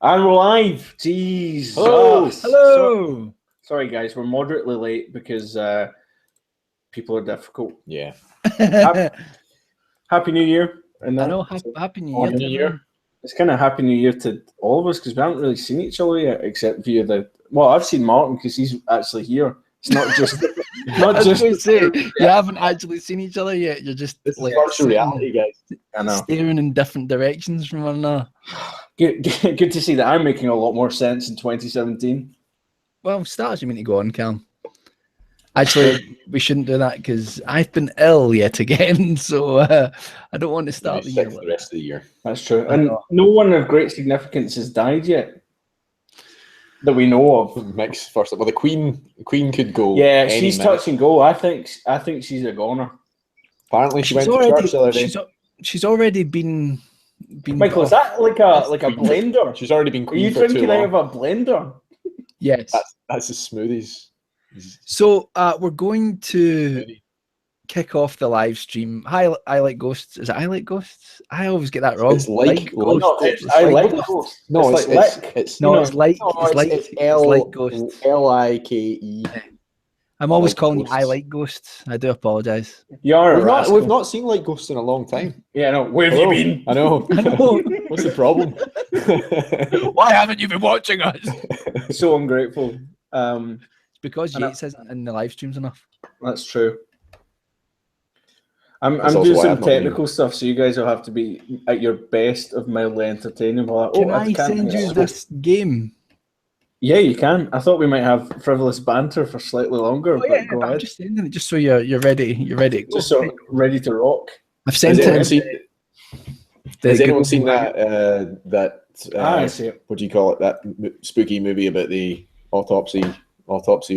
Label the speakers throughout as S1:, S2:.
S1: And we're live. Jeez.
S2: Hello.
S3: Hello.
S1: Sorry, guys. We're moderately late because people are difficult.
S2: Yeah.
S1: Happy New Year. And
S3: I know. Happy New Year.
S2: Happy New Year.
S1: It's kind of Happy New Year to all of us because we haven't really seen each other yet, except via the. Well, I've seen Martin because he's actually here. It's not just.
S3: Not just say you haven't actually seen each other yet. You're just
S2: This is virtual reality, guys.
S1: I know.
S3: Staring in different directions from one another.
S1: Good to see that I'm making a lot more sense in 2017.
S3: Well, start as you mean to go on, Cam. Actually, we shouldn't do that because I've been ill yet again, so I don't want to start the year.
S2: The rest of the year.
S1: That's true. And no one of great significance has died yet that we know of.
S2: Mix first. Well, the Queen could go.
S1: Yeah,
S2: any
S1: she's
S2: minute.
S1: touch and go. I think she's a goner.
S2: Apparently, she went to church the other day.
S3: She's already been.
S1: Michael, is that like a blender?
S2: She's already been
S1: Are
S2: queen
S1: you
S2: for too
S1: drinking out
S2: long.
S1: of a blender?
S3: Yes.
S2: That's the smoothies.
S3: So we're going to kick off the live stream. Hi, I like ghosts. Is it I like ghosts? I always get that wrong.
S2: It's like
S3: ghosts.
S1: No, it's I like ghosts.
S2: No,
S1: it's like
S2: it's
S3: no, it's like
S2: L
S3: ghosts.
S2: L-I-K-E.
S3: I'm always
S2: like
S3: calling you
S2: ghosts.
S3: I like ghosts. I do apologise.
S1: You are a rascal.
S2: We've not seen like ghosts in a long time.
S1: Yeah, no. Where have
S2: Hello.
S1: you been?
S2: I know.
S3: I know.
S2: What's the problem?
S3: Why haven't you been watching us?
S1: So ungrateful.
S3: It's because
S1: I know.
S3: Yates isn't in the live streams enough.
S1: That's true. I'm
S2: That's also
S1: doing
S2: why
S1: some
S2: I've not
S1: technical stuff, so you guys will have to be at your best of mildly entertaining. Like,
S3: Can I send you this game?
S1: Yeah, you can. I thought we might have frivolous banter for slightly longer, but go
S3: I'm
S1: ahead.
S3: just sending it just so you're ready. You're ready.
S1: Just so ready to rock.
S3: I've sent
S2: Has
S3: it.
S2: anyone seen that?
S1: I see it.
S2: What do you call it? That spooky movie about the autopsy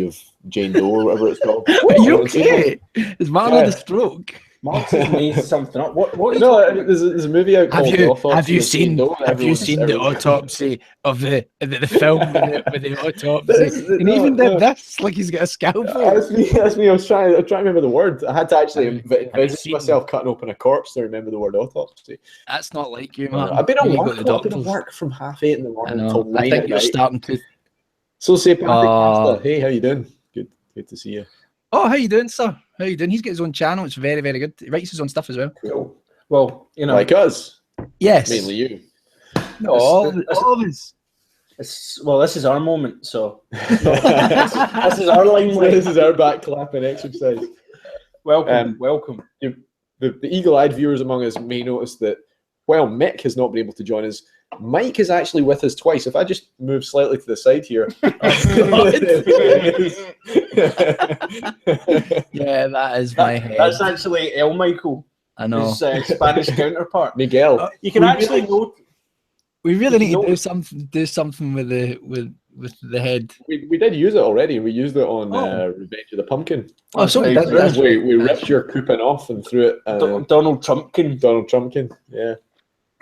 S2: of Jane Doe or whatever it's called.
S3: Are you okay? Is Martin had a stroke?
S1: Martin's made something up. What?
S2: No, there's a movie out called The Autopsy
S3: Have you
S2: of Jane
S3: seen?
S2: Doe, and
S3: Have you
S2: everyone's-
S3: seen the
S2: everyone's-
S3: autopsy of the film with the autopsy? And
S2: No,
S3: even did
S2: no.
S3: this like he's got a scalpel.
S2: That's me. I was trying to remember the word. I had to actually envisage
S3: seen-
S2: myself cutting open a corpse to remember the word autopsy.
S3: That's not like you, Martin.
S2: I've been at
S3: You
S2: work.
S3: go to the
S2: I've been at
S3: doctors.
S2: work from 8:30 in the
S3: I
S2: morning
S3: know.
S2: until 9
S3: I think
S2: at
S3: you're
S2: night.
S3: starting to.
S2: So say Patrick
S3: Oh.
S2: Kessler, hey, how you doing? Good to see you.
S3: Oh, how you doing, sir? How you doing? He's got his own channel. It's very, very good. He writes his own stuff as well.
S1: Cool. Well, you know,
S2: Like us,
S3: Yes.
S2: mainly you.
S3: No, all of us.
S1: this is our moment. So this is our limelight.
S2: This is our back clapping exercise.
S1: Welcome, welcome.
S2: The eagle-eyed viewers among us may notice that while Mick has not been able to join us, Mike is actually with us twice. If I just move slightly to the side here.
S3: Yeah, that is my head.
S1: That's actually El Michael,
S3: I know.
S1: his Spanish counterpart.
S2: Miguel.
S1: You can actually note.
S3: We really need to
S1: No.
S3: do something with the head.
S2: We did use it already. We used it on
S3: Oh.
S2: Revenge of the Pumpkin.
S3: Oh, sorry,
S1: That's
S3: that's
S2: we ripped your coupon off and threw it.
S1: Donald Trumpkin.
S2: Donald Trumpkin. Yeah.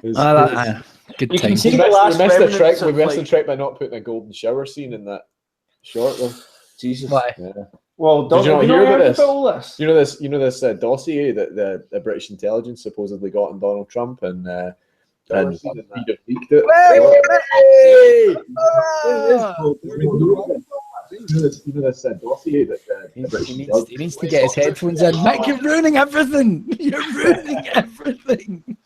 S2: It was-
S3: good
S1: You can
S3: time.
S1: see
S2: we
S1: the
S2: missed,
S1: last
S2: we missed the
S1: remnants
S2: trick. We
S1: of,
S2: missed the
S1: like-
S2: trick by not putting a golden shower scene in that short though.
S1: Jesus.
S3: Why?
S2: Yeah.
S1: Well,
S2: Did you not hear about this?
S1: All this?
S2: You know this dossier that the British intelligence supposedly got on Donald Trump and leaked it.
S3: Hey!
S2: You know this dossier that the British
S3: He needs to get his headphones in. Mike, you're ruining everything. You're ruining everything.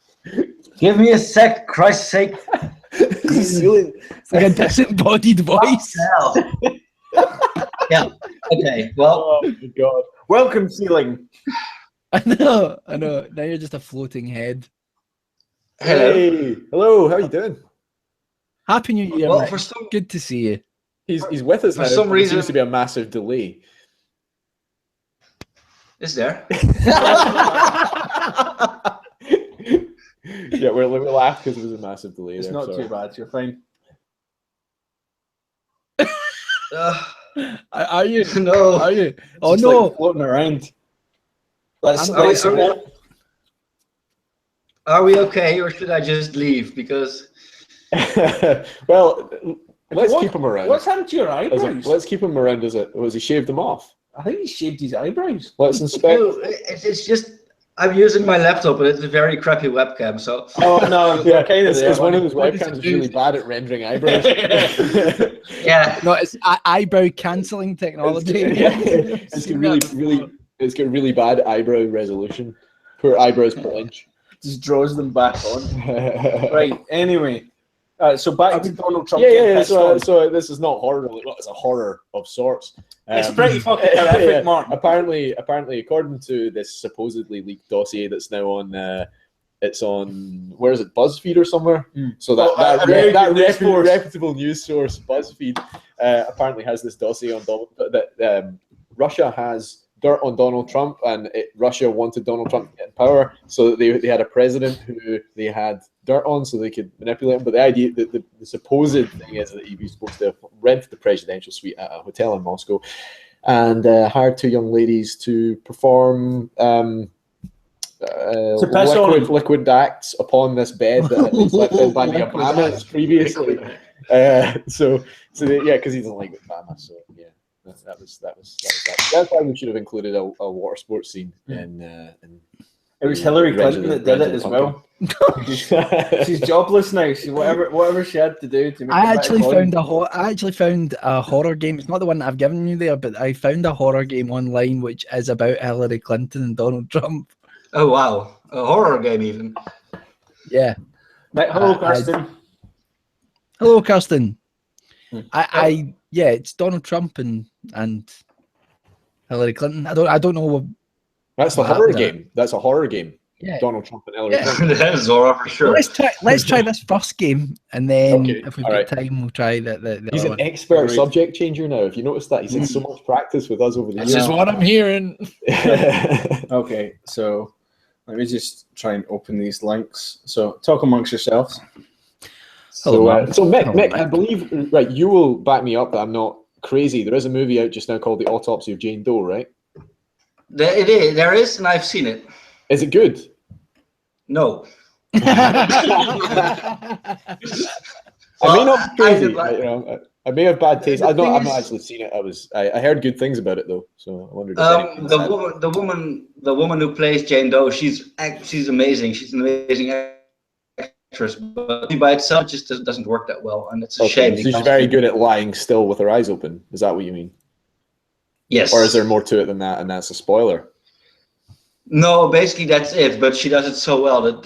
S4: Give me a sec, Christ's sake.
S3: It's like a disembodied voice.
S4: Hell. Yeah. Okay. Well,
S2: Oh my god.
S1: Welcome, ceiling.
S3: I know. Now you're just a floating head.
S2: Hey, hello. How you doing?
S3: Happy New Year,
S4: well,
S3: Mike.
S4: for some
S3: Good to see you.
S2: He's with us
S4: For
S2: now.
S4: some
S2: There
S4: reason-
S2: seems to be a massive delay.
S4: is there?
S2: Yeah, we laughed because it was a massive delay.
S1: It's
S2: there,
S1: not
S2: sorry.
S1: too bad. You're fine.
S3: Are you?
S4: No.
S3: Are you? Oh
S1: Just,
S3: no!
S1: like, floating around. Let's.
S3: I'm-
S1: let's-
S4: Are we okay, or should I just leave? Because
S2: Well, let's
S1: What-
S2: keep him around.
S1: What's happened to your
S2: As
S1: eyebrows?
S2: let's keep him around. Was he shaved them off?
S1: I think he shaved his eyebrows.
S2: Let's inspect.
S4: no, it's just I'm using my laptop, but it's a very crappy webcam. So
S1: Oh no,
S2: Yeah,
S1: kind of.
S2: it's one of those
S3: What does
S2: webcams
S3: it
S2: that's
S3: do?
S2: really bad at rendering eyebrows.
S4: yeah,
S3: No, it's eyebrow cancelling technology.
S2: It's got really bad eyebrow resolution. Poor eyebrows per inch.
S1: Just draws them back on. Right. Anyway, so back to Donald Trump.
S2: Yeah.
S1: getting pissed on.
S2: So this is not horror. Well, it's a horror of sorts.
S1: It's pretty fucking horrific, Mark.
S2: Apparently, according to this supposedly leaked dossier that's now on, it's on, where is it, BuzzFeed or somewhere? So that reputable news source, BuzzFeed, apparently has this dossier on that Russia has dirt on Donald Trump, and Russia wanted Donald Trump to get in power, so they had a president who they had dirt on, so they could manipulate him. But the idea, the supposed thing is that he was supposed to rent the presidential suite at a hotel in Moscow, and hired two young ladies to perform liquid acts upon this bed that had been slept in by the Obamas previously. Because he doesn't like Obama, so yeah. That was that. That's why we should have included a water sports scene in
S1: it was Hillary Clinton that did it as well. She's jobless now. She whatever she had to do to make.
S3: I actually found a horror game. It's not the one that I've given you there, but I found a horror game online which is about Hillary Clinton and Donald Trump.
S4: oh wow, a horror game even.
S3: Yeah.
S1: Hello, Kirsten.
S3: Hello, Kirsten. Yeah, it's Donald Trump and Hillary Clinton. I don't know.
S2: That's the horror game. That's a horror game.
S3: Yeah.
S2: Donald Trump and Hillary Clinton.
S4: That is horror for sure.
S3: Well, let's try this first game, and then
S2: Okay,
S3: if we've
S2: all
S3: got
S2: right.
S3: time, we'll try the
S2: He's
S3: other
S2: an
S3: one.
S2: expert subject changer now. If you notice that, he's had so much practice with us over the
S3: This
S2: years.
S3: is what I'm hearing.
S1: Okay, so let me just try and open these links. So talk amongst yourselves.
S2: So Mick,
S3: Hello,
S2: I believe, right, you will back me up that I'm not crazy. There is a movie out just now called The Autopsy of Jane Doe, right?
S4: There is, and I've seen it.
S2: Is it good?
S4: No.
S2: I may not be crazy. I may have bad taste. I've not actually seen it. I heard good things about it though, so I wondered.
S4: The woman who plays Jane Doe, she's amazing. She's an amazing actress, but by itself just doesn't work that well, and it's a shame.
S2: So she's very good at lying still with her eyes open. Is that what you mean?
S4: Yes.
S2: Or is there more to it than that, and that's a spoiler?
S4: No, basically that's it. But she does it so well that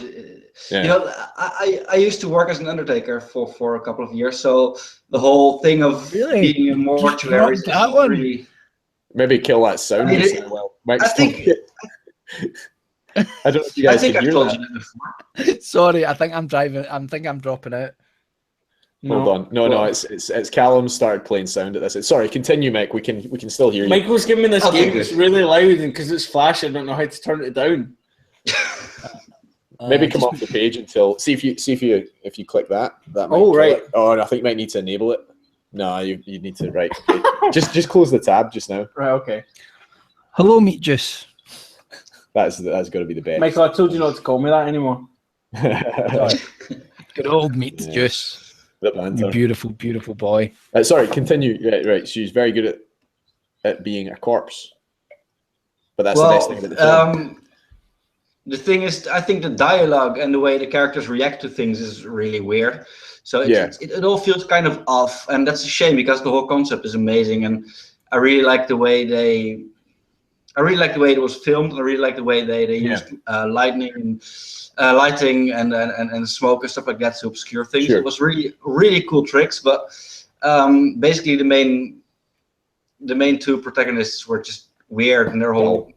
S4: you know. I used to work as an undertaker for a couple of years, so the whole thing of being a mortuary is really.
S2: Maybe kill that sound.
S4: I think.
S2: I don't know if you guys can hear
S4: told
S2: that.
S4: you that before.
S3: Sorry, I think I'm driving. I'm dropping out.
S2: Hold on. No, it's Callum started playing sound at this. Sorry, continue, Mick. We can still hear you.
S1: Michael's giving me this game that's really loud, and because it's flash, I don't know how to turn it down.
S2: Maybe come off the page until see if you click that. That might
S1: right.
S2: Oh, I think you might need to enable it. No, you need to right. just close the tab just now.
S1: Right. Okay.
S3: Hello, Meat Juice.
S2: That's got to be the best.
S1: Michael, I told you not to call me that anymore.
S3: Good old Meat Juice.
S2: The banter.
S3: You beautiful, beautiful boy.
S2: Sorry, continue. Right. She's very good at being a corpse. But that's the best thing about the film.
S4: The thing is, I think the dialogue and the way the characters react to things is really weird. So it all feels kind of off, and that's a shame because the whole concept is amazing, and I really like the way it was filmed. I really like the way they used lighting and smoke and stuff like that to obscure things. Sure. It was really cool tricks, but basically the main two protagonists were just weird, and their whole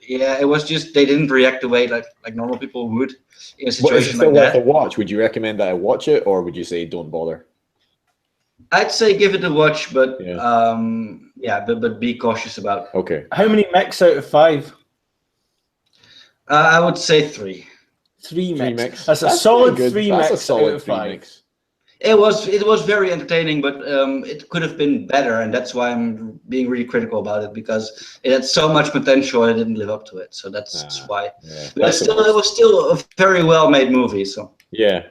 S4: it was just they didn't react the way like normal people would in a situation like that.
S2: Worth a watch? Would you recommend that I watch it, or would you say don't bother?
S4: I'd say give it a watch, but but be cautious about it.
S2: Okay.
S1: How many mechs out of 5?
S4: I would say 3.
S1: 3 mechs. That's a solid 3 mechs out of 5.
S4: It was very entertaining, but it could have been better, and that's why I'm being really critical about it, because it had so much potential and it didn't live up to it. So that's why. Yeah. But it was still a very well made movie. So
S2: yeah.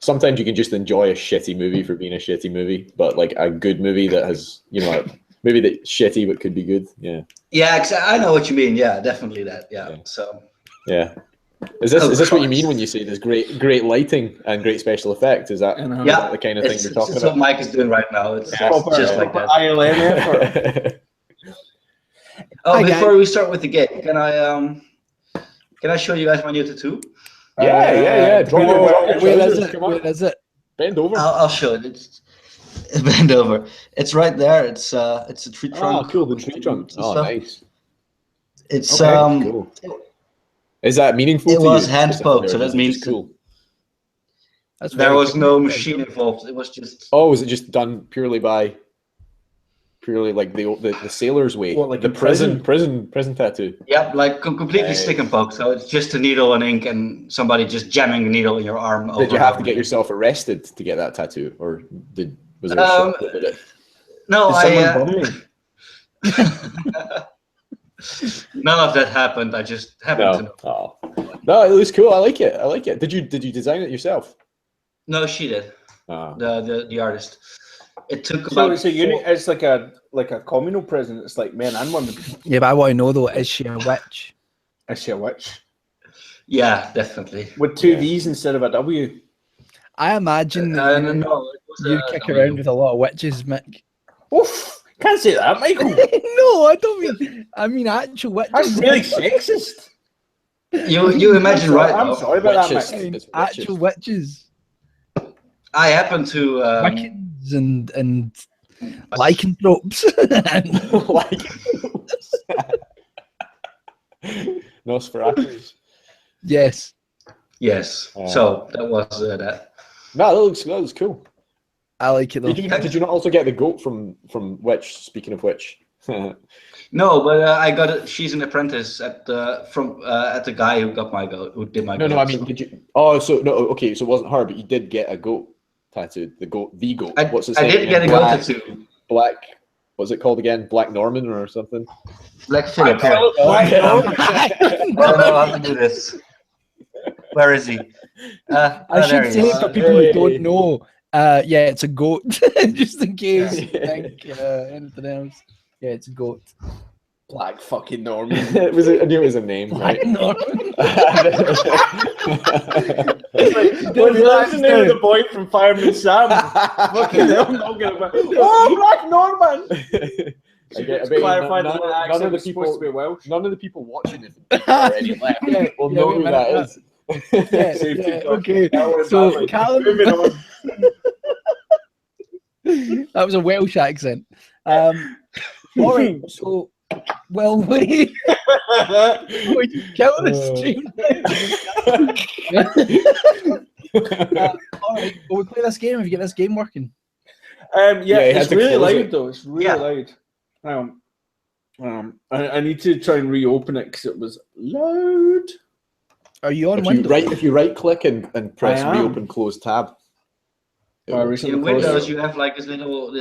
S2: Sometimes you can just enjoy a shitty movie for being a shitty movie, but like a good movie that has maybe that's shitty but could be good. Yeah.
S4: Yeah, I know what you mean. Yeah, definitely that. Yeah. So
S2: Yeah. Is this what you mean when you say there's great lighting and great special effects? Is that,
S4: Yeah,
S2: is that the kind of thing you're talking
S4: it's
S2: about?
S4: what Mike is doing right now. It's just like that.
S1: ILM effort.
S4: Oh, before we start with the game, can I show you guys my new tattoo?
S2: Yeah.
S3: Where is it?
S2: Bend over.
S4: I'll show it. It's bend over. It's right there. It's a tree trunk.
S2: Oh, cool. The tree trunk. Oh,
S4: stuff.
S2: Nice.
S4: It's
S2: cool. Is that meaningful to you?
S4: It was hand poked, so that means
S2: cool.
S4: There was no machine involved. It was just.
S2: Oh, was it just done purely like the sailor's way?
S1: What, like
S2: the
S1: in
S2: prison tattoo?
S4: Yep, like completely stick and poke. So it's just a needle and ink, and somebody just jamming a needle in your arm.
S2: Did you have to get yourself arrested to get that tattoo, or was there a ship that did it?
S4: No,
S1: Someone
S4: none of that happened. I just happened to know.
S2: Oh. No, it was cool. I like it. Did you design it yourself?
S4: No, she did. The artist. It took
S1: So
S4: about.
S1: it's a unit. It's like a communal prison. It's like men and women.
S3: Yeah, but I want to know though, is she a witch?
S1: Is she a witch?
S4: Yeah, definitely.
S1: With two V's instead of a W.
S3: I imagine
S4: No,
S3: you kick around with a lot of witches, Mick.
S1: Oof! Can't say that, Michael.
S3: No, I don't mean. I mean actual witches.
S1: That's really sexist.
S4: You imagine, right?
S1: I'm sorry about
S2: Witches.
S1: that, Mike.
S2: It's
S3: Actual witches.
S4: I happen to.
S3: Wiccans and lycanthropes.
S2: Nosferatu.
S3: Yes.
S4: Yes. So that was that.
S2: No, that looks cool.
S3: I like it though.
S2: Did you not also get the goat from Witch? Speaking of which.
S4: No, but I got it. She's an apprentice at the guy who got my goat, who did my goat.
S2: No, I mean, did you? Oh, so no, okay, so it wasn't her, but you did get a goat tattooed. The goat. What's his name?
S4: I did get a goat tattoo.
S2: Black. What's it called again? Black Norman or something?
S4: Black Phillip.
S1: Black Norman.
S4: I don't know how to do this. Where is he?
S3: I should say for people who don't know, yeah, it's a goat, just in case you think anything else. Yeah, it's a goat.
S1: Black fucking Norman.
S2: I knew it was a name,
S3: Black
S2: right?
S3: Norman.
S1: What's the name of the boy from Fireman Sam? Fucking hell, I'm not gonna. Oh, Black Norman. None of the people watching it already left. Will know who that is.
S3: Okay, so Callum. That was a Welsh accent. All right, so we kill the stream. All right, well, we play this game. Have you get this game working?
S1: Yeah, it's really loud though. It's really loud. I need to try and reopen it because it was loud.
S3: Are you on Windows?
S2: If you right click and press reopen close tab.
S4: In Windows, you have like this little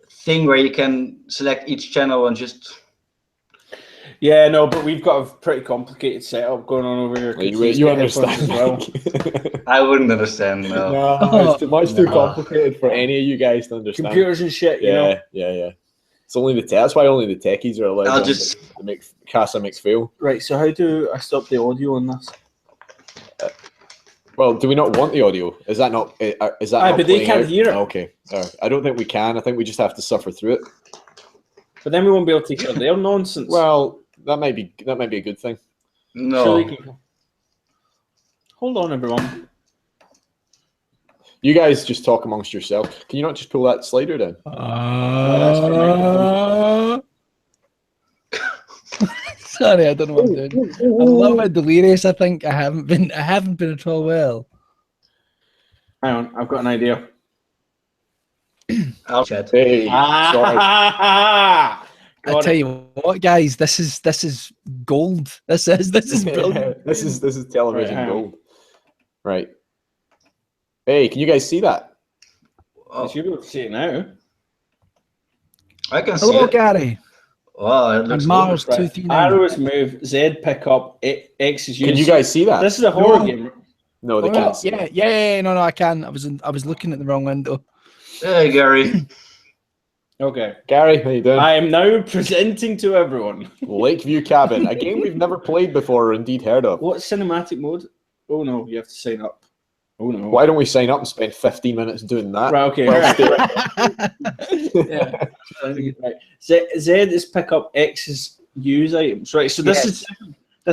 S4: thing where you can select each channel and just.
S1: Yeah, no, but we've got a pretty complicated setup going on over here.
S2: You understand
S1: as well.
S4: I wouldn't understand.
S2: No, it's too complicated for any of you guys to understand.
S1: Computers and shit. You know?
S2: Yeah. It's only that's why only the techies are allowed to make Casa mix fail.
S1: Right. So how do I stop the audio on this?
S2: Well, do we not want the audio? Is that not? Is that?
S1: But they can't hear it.
S2: Okay. I don't think we can. I think we just have to suffer through it.
S1: But then we won't be able to hear their nonsense.
S2: Well, that might be a good thing.
S4: No.
S1: Hold on, everyone.
S2: You guys just talk amongst yourselves. Can you not just pull that slider down?
S3: Sorry, I don't know what I'm doing. I'm a little bit delirious. I think I haven't been at all well.
S1: Hang on, I've got an idea.
S4: I'll chat.
S2: Hey, sorry.
S3: I tell you what, guys, this is gold. This is brilliant.
S2: This is television gold. Right. Hey, can you guys see that?
S1: You should be able to see it now.
S4: I can see
S3: Hello,
S4: it.
S3: Gary.
S4: Wow, it looks
S3: And Mars
S1: Right.
S3: 239.
S1: Arrows move, Z pick up, X is used.
S2: Can you guys see that?
S1: This is a horror game.
S2: No, they can't see.
S3: Yeah. No, I can. I was looking at the wrong window.
S4: Hey, Gary.
S1: Okay.
S2: Gary, how you doing?
S1: I am now presenting to everyone
S2: Lakeview Cabin, a game we've never played before or indeed heard of.
S1: What's cinematic mode? Oh no, you have to sign up. Oh no.
S2: Why don't we sign up and spend 15 minutes doing that?
S1: Right, okay. Yeah. Right. Z is pick up, X is use items. Right, so this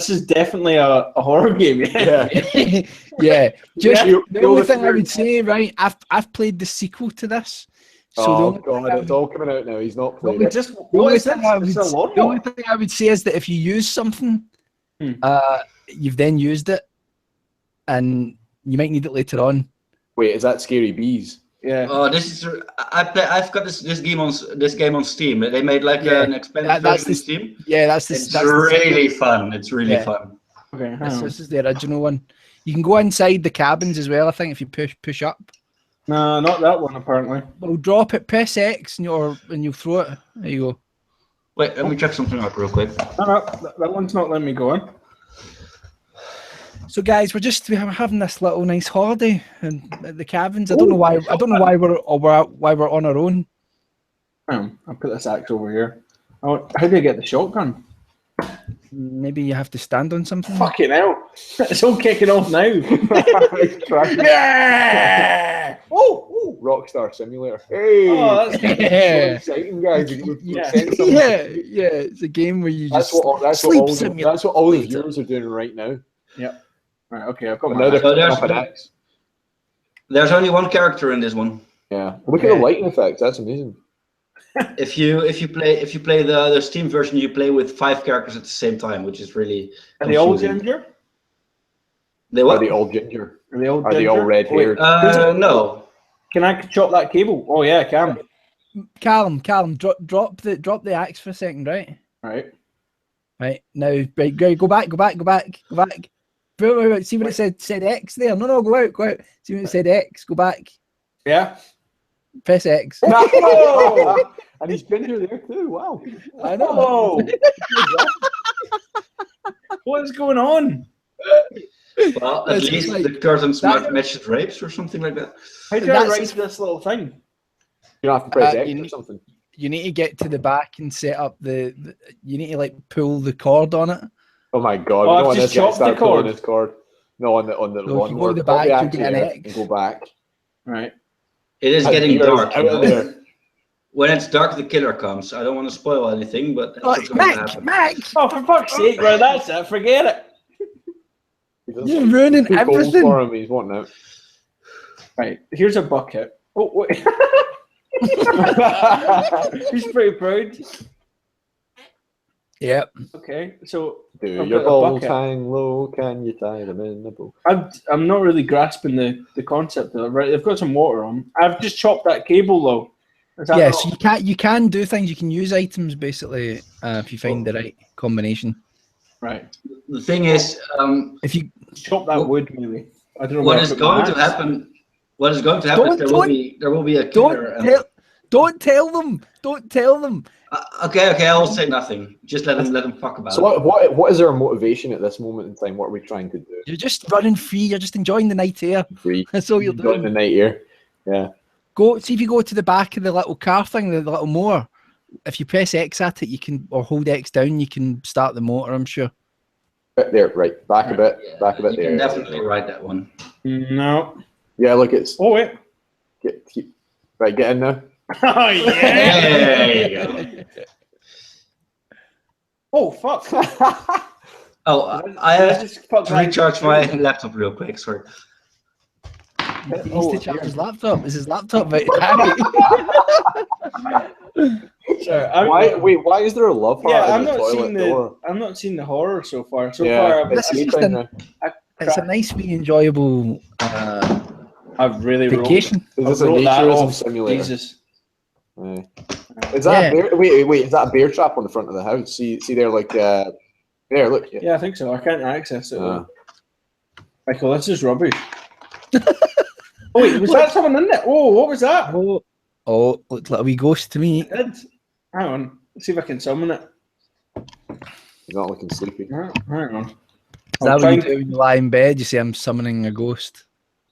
S1: is definitely a horror game.
S2: Yeah.
S3: Yeah. Just the only thing I would say, right? I've played the sequel to this. So
S2: God, it's all coming out now. He's not playing it.
S3: The only thing I would say is that if you use something, you've then used it, and you might need it later on.
S2: Wait, is that Scary Bees?
S1: Yeah.
S4: Oh, this is. I've got this game on Steam. They made like an expanded version on Steam.
S3: Yeah, that's
S4: really fun. It's really fun.
S1: Okay.
S3: This is the original one. You can go inside the cabins as well. I think if you push up.
S1: No, not that one apparently.
S3: Well, drop it, press X, and you throw it. There you go.
S4: Wait, let me check something out real quick.
S1: No, that one's not letting me go on.
S3: So, guys, we're having this little nice holiday at the cabins. I don't know why we're on our own.
S1: I'll put this axe over here. Oh, how do I get the shotgun?
S3: Maybe you have to stand on something.
S1: Fucking hell! It's all kicking off now.
S2: Yeah! Oh, Rockstar Simulator. Hey!
S1: Oh, that's
S2: so exciting, guys.
S3: Yeah, it's a game where you just
S2: that's what all the viewers are doing right now.
S1: Yep. Right. Okay, I've got
S4: there's only one character in this one.
S2: Yeah. Look at the lighting effects. That's amazing.
S4: If you play the Steam version, you play with 5 characters at the same time, which is really.
S1: Are they all ginger?
S2: Are they all ginger?
S1: Are they all?
S2: Are they all red haired?
S4: No.
S1: Can I chop that cable? Oh yeah, I can.
S3: Callum, drop the axe for a second, right? Right now, go back. Wait, see what it said X there. No, go out. See what it said X. Go back.
S1: Yeah.
S3: Press X.
S2: No! And he's ginger there too. Wow.
S3: I know.
S1: What is going on?
S4: Well, at least the curtains might match the drapes or something like that.
S1: How do I write this little thing?
S2: You don't have to press X or something.
S3: You need to get to the back and set up you need to like pull the cord on it.
S2: Oh my god!
S1: Oh, I've just chopped the cord.
S2: No, on the lawnmower.
S3: You go to the back, you get an X.
S2: And go back.
S1: Right.
S4: It is getting dark.
S2: Out there.
S4: When it's dark, the killer comes. I don't want to spoil anything, but
S3: Mac!
S1: Oh, for fuck's sake! Right, that's it. Forget it.
S3: You're ruining everything.
S2: For him, he's wanting out.
S1: Right, here's a bucket. Oh wait. He's pretty proud.
S3: Yep.
S1: Okay, so
S2: do your balls hang low? Can you tie them in the bow?
S1: I'm not really grasping the concept of it. Right, they've got some water on. I've just chopped that cable though.
S3: Yeah, so you can do things. You can use items basically if you find the right combination.
S1: Right.
S4: The thing is,
S1: if you chop that wood, maybe. I don't know
S4: what is going to happen. What is going to happen is there will be a killer.
S3: Don't tell them. Don't tell them.
S4: Okay, I'll say nothing. Just let them fuck about it.
S2: So what is our motivation at this moment in time? What are we trying to do?
S3: You're just running free. You're just enjoying the night air.
S2: Free.
S3: That's all you're doing.
S2: The night air. Yeah.
S3: See if you go to the back of the little car thing, the little mower. If you press X at it, you can, or hold X down, you can start the motor. I'm sure.
S2: There, right. Back a bit.
S4: Yeah,
S2: back a bit
S4: you
S2: there.
S4: can definitely ride that one.
S1: No.
S2: Yeah, look, it's.
S1: Oh wait.
S2: Right, get in now.
S1: Oh yeah.
S4: There you go.
S1: Oh fuck.
S4: Oh, I just recharge my laptop real quick. Sorry.
S3: He needs to charge his laptop. Is his laptop right?
S1: Sorry,
S2: why is there a love heart?
S1: Yeah,
S2: I'm
S1: not seeing the horror so far.
S3: It's a nice, wee, enjoyable.
S1: I've really
S3: vacation.
S2: Is this a naturism simulator?
S1: Jesus.
S2: Is that a bear? Wait, is that a bear trap on the front of the house? See there, like there. Look.
S1: Yeah, I think so. I can't access it. Michael, this is rubbish. Oh wait, was that someone in there? Oh, what was that?
S3: Oh, looked like a wee ghost to me.
S1: It did. Hang on. Let's see if I can summon it.
S2: He's not looking sleepy.
S1: Hang on.
S3: Is that what you do when you lie in bed? You say, I'm summoning a ghost.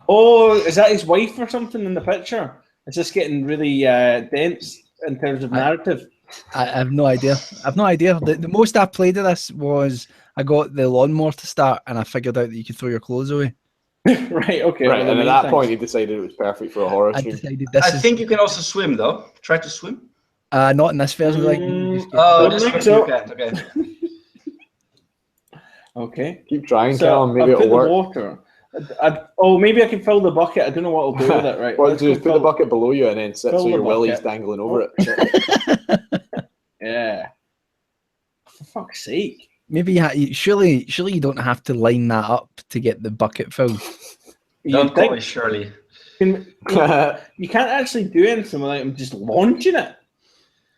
S1: Oh, is that his wife or something in the picture? It's just getting really dense. in terms of narrative?
S3: I have no idea. The most I played of this was I got the lawnmower to start, and I figured out that you could throw your clothes away.
S1: Right. Okay.
S2: Right. And at that point, he decided it was perfect for a horror stream.
S4: I think you can also swim, though. Try to swim.
S3: Not in this version.
S4: This version you can't. Okay.
S1: Okay.
S2: Keep trying, Callum. Maybe it'll work.
S1: Water. Maybe I can fill the bucket. I don't know what I'll do with it. Right.
S2: What do is put the bucket below you and then sit so your willy's dangling over it.
S1: Yeah. For fuck's sake.
S3: Maybe surely you don't have to line that up to get the bucket filled.
S4: Don't call it Shirley.
S1: You can't actually do anything without him just launching it.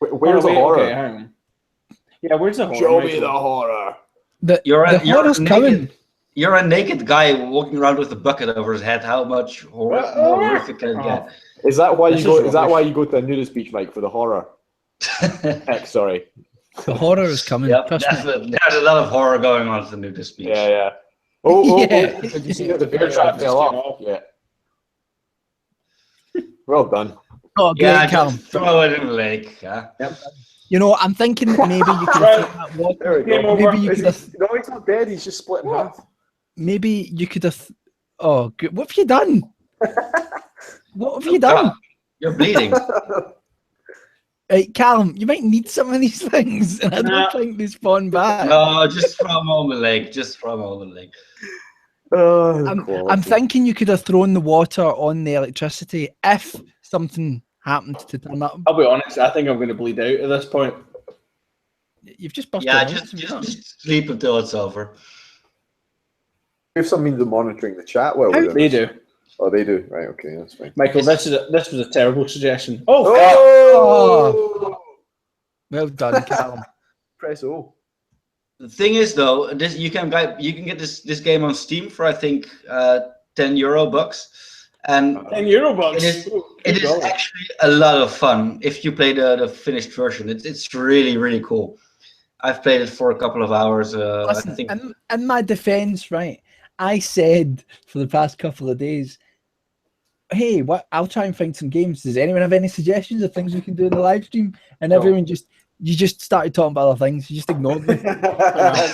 S2: Where's the horror?
S1: Okay, hang on. Yeah, where's the horror?
S2: Show me the horror.
S3: The horror's coming.
S4: You're a naked guy walking around with a bucket over his head. How much more horrific can it get?
S2: Is that why you go? Is that why you go to a nudist beach, Mike, for the horror? Sorry.
S3: The horror is coming.
S4: Yep, there's a lot of horror going on at the nudist beach.
S2: Yeah. Oh! Did you see that the bear trap fell off? Yeah. Well done.
S3: Oh, great, Callum.
S4: Throw it in the lake. Yeah.
S1: Yep.
S3: You know, I'm thinking maybe you could have that water.
S2: Maybe you could have. No, he's not dead. He's just split in half.
S3: Maybe you could have. Oh, good. What have you done? What have you done?
S4: You're bleeding.
S3: Right, Callum, you might need some of these things, and I don't think they spawn back.
S4: No, just throw them on the lake.
S3: I'm thinking you could have thrown the water on the electricity if something happened to turn up.
S1: I'll be honest, I think I'm going to bleed out at this point.
S3: You've just busted.
S4: Yeah, just sleep until it's over.
S2: We have some means of monitoring the chat. Well,
S1: they do.
S2: Oh, they do. Right. Okay, that's fine.
S1: Michael, this was a terrible suggestion. Oh!
S3: Well done, Callum.
S2: Press O.
S4: The thing is, though, you can get this game on Steam for I think €10 and
S1: €10.
S4: It is actually a lot of fun if you play the finished version. It's really, really cool. I've played it for a couple of hours.
S3: Listen,
S4: I think.
S3: In my defense, right, I said for the past couple of days, hey, I'll try and find some games. Does anyone have any suggestions of things we can do in the live stream? And everyone just started talking about other things. You just ignored me.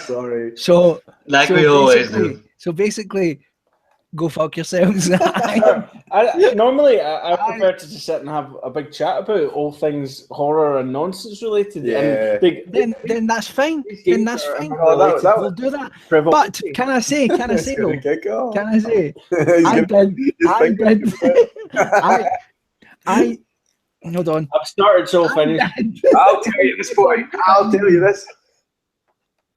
S2: Sorry.
S3: So
S4: we always do.
S3: So basically, go fuck yourselves.
S1: Normally, I prefer to just sit and have a big chat about all things horror and nonsense related.
S2: Yeah.
S1: And
S3: then that's fine. Then that's fine. We'll do that. But can I say though? Can I say? I hold on.
S1: I've started so finished.
S2: I'll tell you this point. I'll tell you this.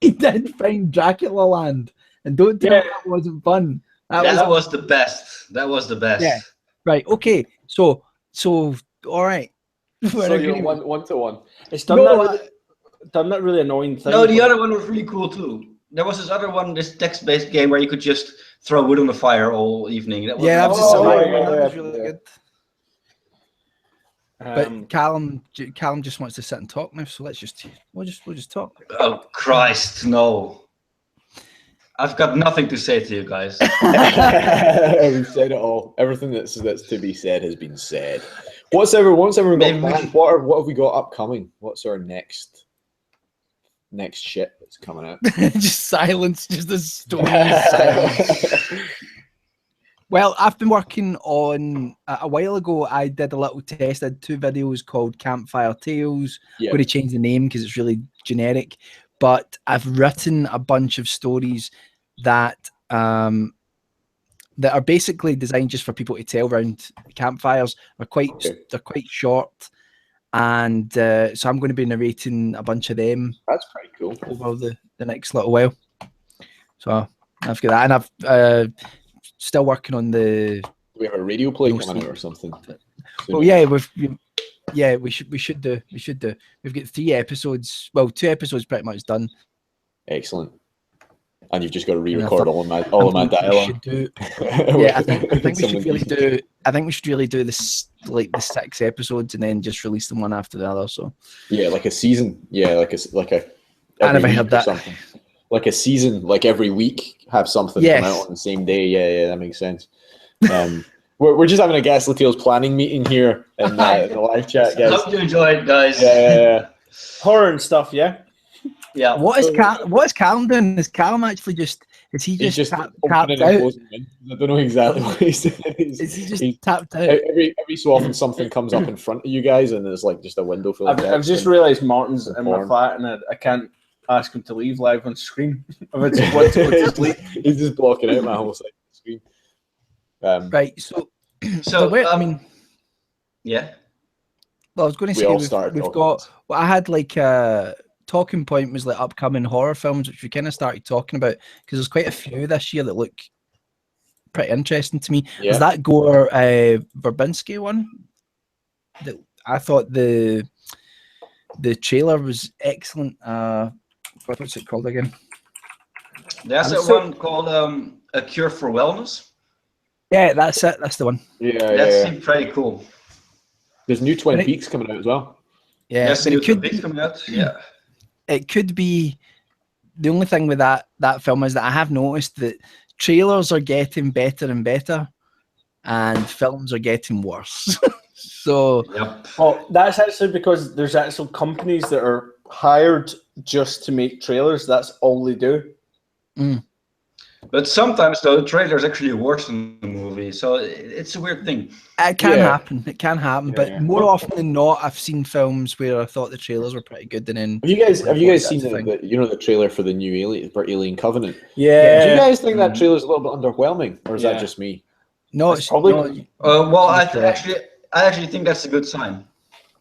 S3: He did find Dracula Land, and don't tell me that wasn't fun.
S4: That was the best.
S3: Yeah. Right. Okay. So all right.
S2: So you're 1-to-1.
S1: It's done that really annoying thing.
S4: No, the other one was really cool too. There was this other one, this text-based game where you could just throw wood on the fire all evening. That was
S3: really good. But Callum just wants to sit and talk now, so we'll just talk.
S4: Oh Christ, no! I've got nothing to say to you guys.
S2: We've said it all. Everything that's to be said has been said. What's everyone got planned? What have we got upcoming? What's our next shit that's coming out?
S3: Just silence. Just a story. Silence. Well, I've been working on a while ago. I did a little test. I did 2 videos called Campfire Tales. I'm going to change the name because it's really generic. But I've written a bunch of stories that are basically designed just for people to tell around campfires. They're quite short, and so I'm going to be narrating a bunch of them.
S2: That's pretty cool.
S3: Over the next little while. So I've got that, and I've still working on the.
S2: We have a radio play coming out or something.
S3: Well, yeah, we should do. We've got 3 episodes. Well, 2 episodes pretty much done.
S2: Excellent. And you've just got to re-record all of my dialogue.
S3: I think we should really do. I think we should really do this the 6 episodes and then just release them one after the other. So
S2: yeah, like a season. Yeah, like a.
S3: I never heard that.
S2: Something. Like a season, like every week, have something come out on the same day. Yeah, that makes sense. We're just having a Gas Tales planning meeting here in the live chat, guys.
S4: Hope you enjoy it, guys.
S2: Yeah.
S1: Horror and stuff, yeah.
S4: Yeah.
S3: What is Callum doing? Is Callum actually just tapped out?
S2: I don't know exactly what he's doing.
S3: Is he just tapped out?
S2: Every so often something comes up in front of you guys, and there's like just a window full of text.
S1: I've just realised Martin's in my flat, and I can't ask him to leave live on screen.
S2: He's just blocking out my whole side of the screen.
S3: Right. So I mean,
S4: yeah.
S3: Well, I was going to say we've got. Well, I had like talking point was like upcoming horror films, which we kind of started talking about because there's quite a few this year that look pretty interesting to me. Yeah. Was that Gore Verbinski one? That I thought the trailer was excellent. What's it called again?
S4: There's one called A Cure for Wellness.
S3: Yeah, that's it. That's the one.
S4: Yeah, that seemed pretty cool.
S2: There's new Twin Peaks coming out as well.
S3: Yeah,
S4: yes, new Twin Peaks coming out. Yeah,
S3: it could be. The only thing with that film is that I have noticed that trailers are getting better and better, and films are getting worse. So,
S1: well, that's actually because there's actual companies that are hired just to make trailers. That's all they do.
S4: But sometimes, though, the trailer is actually worse than the movie, so it's a weird thing.
S3: It can happen. It can happen, but more often than not, I've seen films where I thought the trailers were pretty good. And then
S2: have you guys seen the trailer for the new Alien Covenant?
S1: Yeah.
S2: Do you guys think that trailer's a little bit underwhelming, or is that just me?
S3: No, it's probably.
S4: Well, I actually think that's a good sign.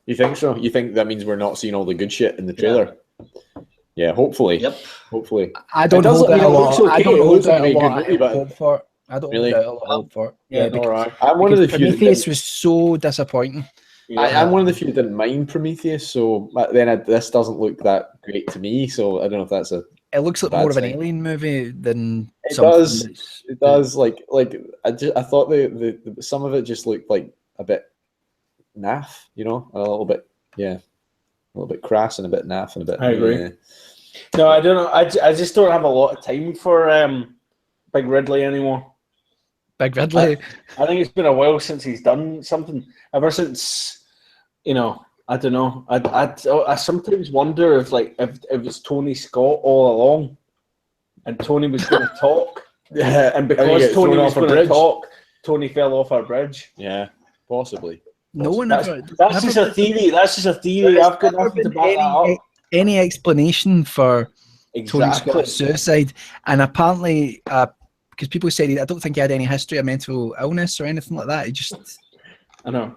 S2: You think so? You think that means we're not seeing all the good shit in the trailer? Yeah, hopefully.
S4: Yep.
S2: Hopefully.
S3: I don't hold out a lot. I don't hold out a lot of hope for it. I don't hold out a lot of hope for it.
S2: Yeah, alright. I'm one of the few.
S3: Prometheus was so disappointing.
S2: I'm one of the few that didn't mind Prometheus, so then this doesn't look that great to me. So I don't know if that's a.
S3: It looks like more of an alien movie than.
S2: It does. It does. Like I thought the some of it just looked like a bit naff, a little bit, a little bit crass and a bit naff and a bit.
S1: I agree. No, I don't know. I just don't have a lot of time for Big Ridley anymore.
S3: Big Ridley.
S1: I think it's been a while since he's done something. Ever since, I don't know. I sometimes wonder if it's Tony Scott all along, and Tony was going to talk, and because Tony was going to talk, Tony fell off our bridge.
S2: Yeah, possibly.
S3: No one ever.
S1: That's just a theory. That's just a theory. I've got nothing to back that up.
S3: Any explanation for Tony Scott's suicide, and apparently, because people said I don't think he had any history of mental illness or anything like that. He just,
S1: I know,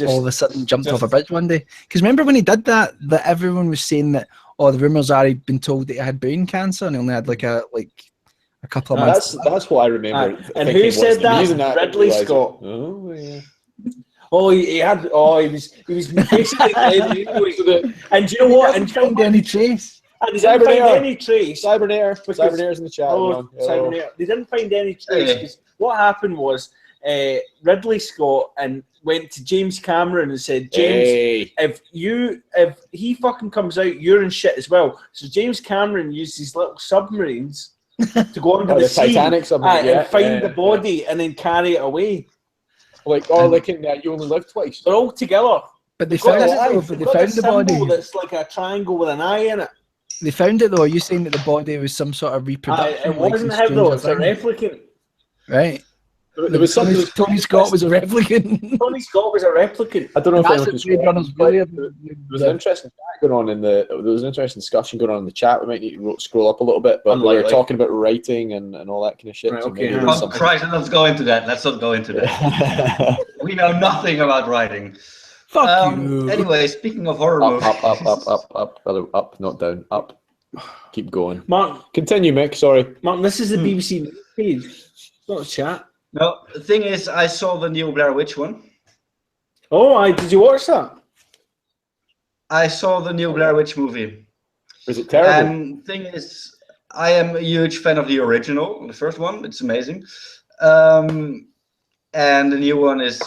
S3: all of a sudden jumped off a bridge one day. Because remember when he did that everyone was saying that the rumors are he'd been told that he had brain cancer and he only had like a couple of months.
S2: That's what I remember.
S1: And who said that? Ridley Scott.
S2: Oh yeah.
S1: Oh, he was basically and do you know what? And
S3: found any trace.
S1: And they didn't find any trace.
S2: Cybernator's in the chat.
S1: Cybernator. They didn't find any trace because what happened was Ridley Scott went to James Cameron and said, James, if he fucking comes out, you're in shit as well. So James Cameron used these little submarines to go under the sea
S2: Titanic submarine,
S1: and find the body and then carry it away.
S2: You only live twice.
S1: They're all together.
S3: But they found the body.
S1: That's like a triangle with an eye in it.
S3: They found it though. Are you saying that the body was some sort of reproduction?
S1: It wasn't him though. It's a replicant.
S3: Right.
S2: There was something.
S3: Tony Scott was a replicant.
S1: Tony Scott was a replicant.
S2: I don't know if there was an interesting chat going on there was an interesting discussion going on in the chat. We might need to scroll up a little bit, but we were talking about writing and all that kind of shit.
S4: Right, okay. Christ, let's go into that. Let's not go into that. We know nothing about writing.
S3: Fuck you.
S4: Anyway, speaking of horror movies,
S2: up, not down, up. Keep going.
S1: Martin,
S2: continue, Mick. Sorry,
S1: Martin. This is the BBC page. It's not a chat.
S4: No, the thing is, I saw the new Blair Witch one.
S1: Oh, did you watch that?
S4: I saw the new Blair Witch movie.
S2: Was it terrible?
S4: And thing is, I am a huge fan of the original, the first one. It's amazing. And the new one is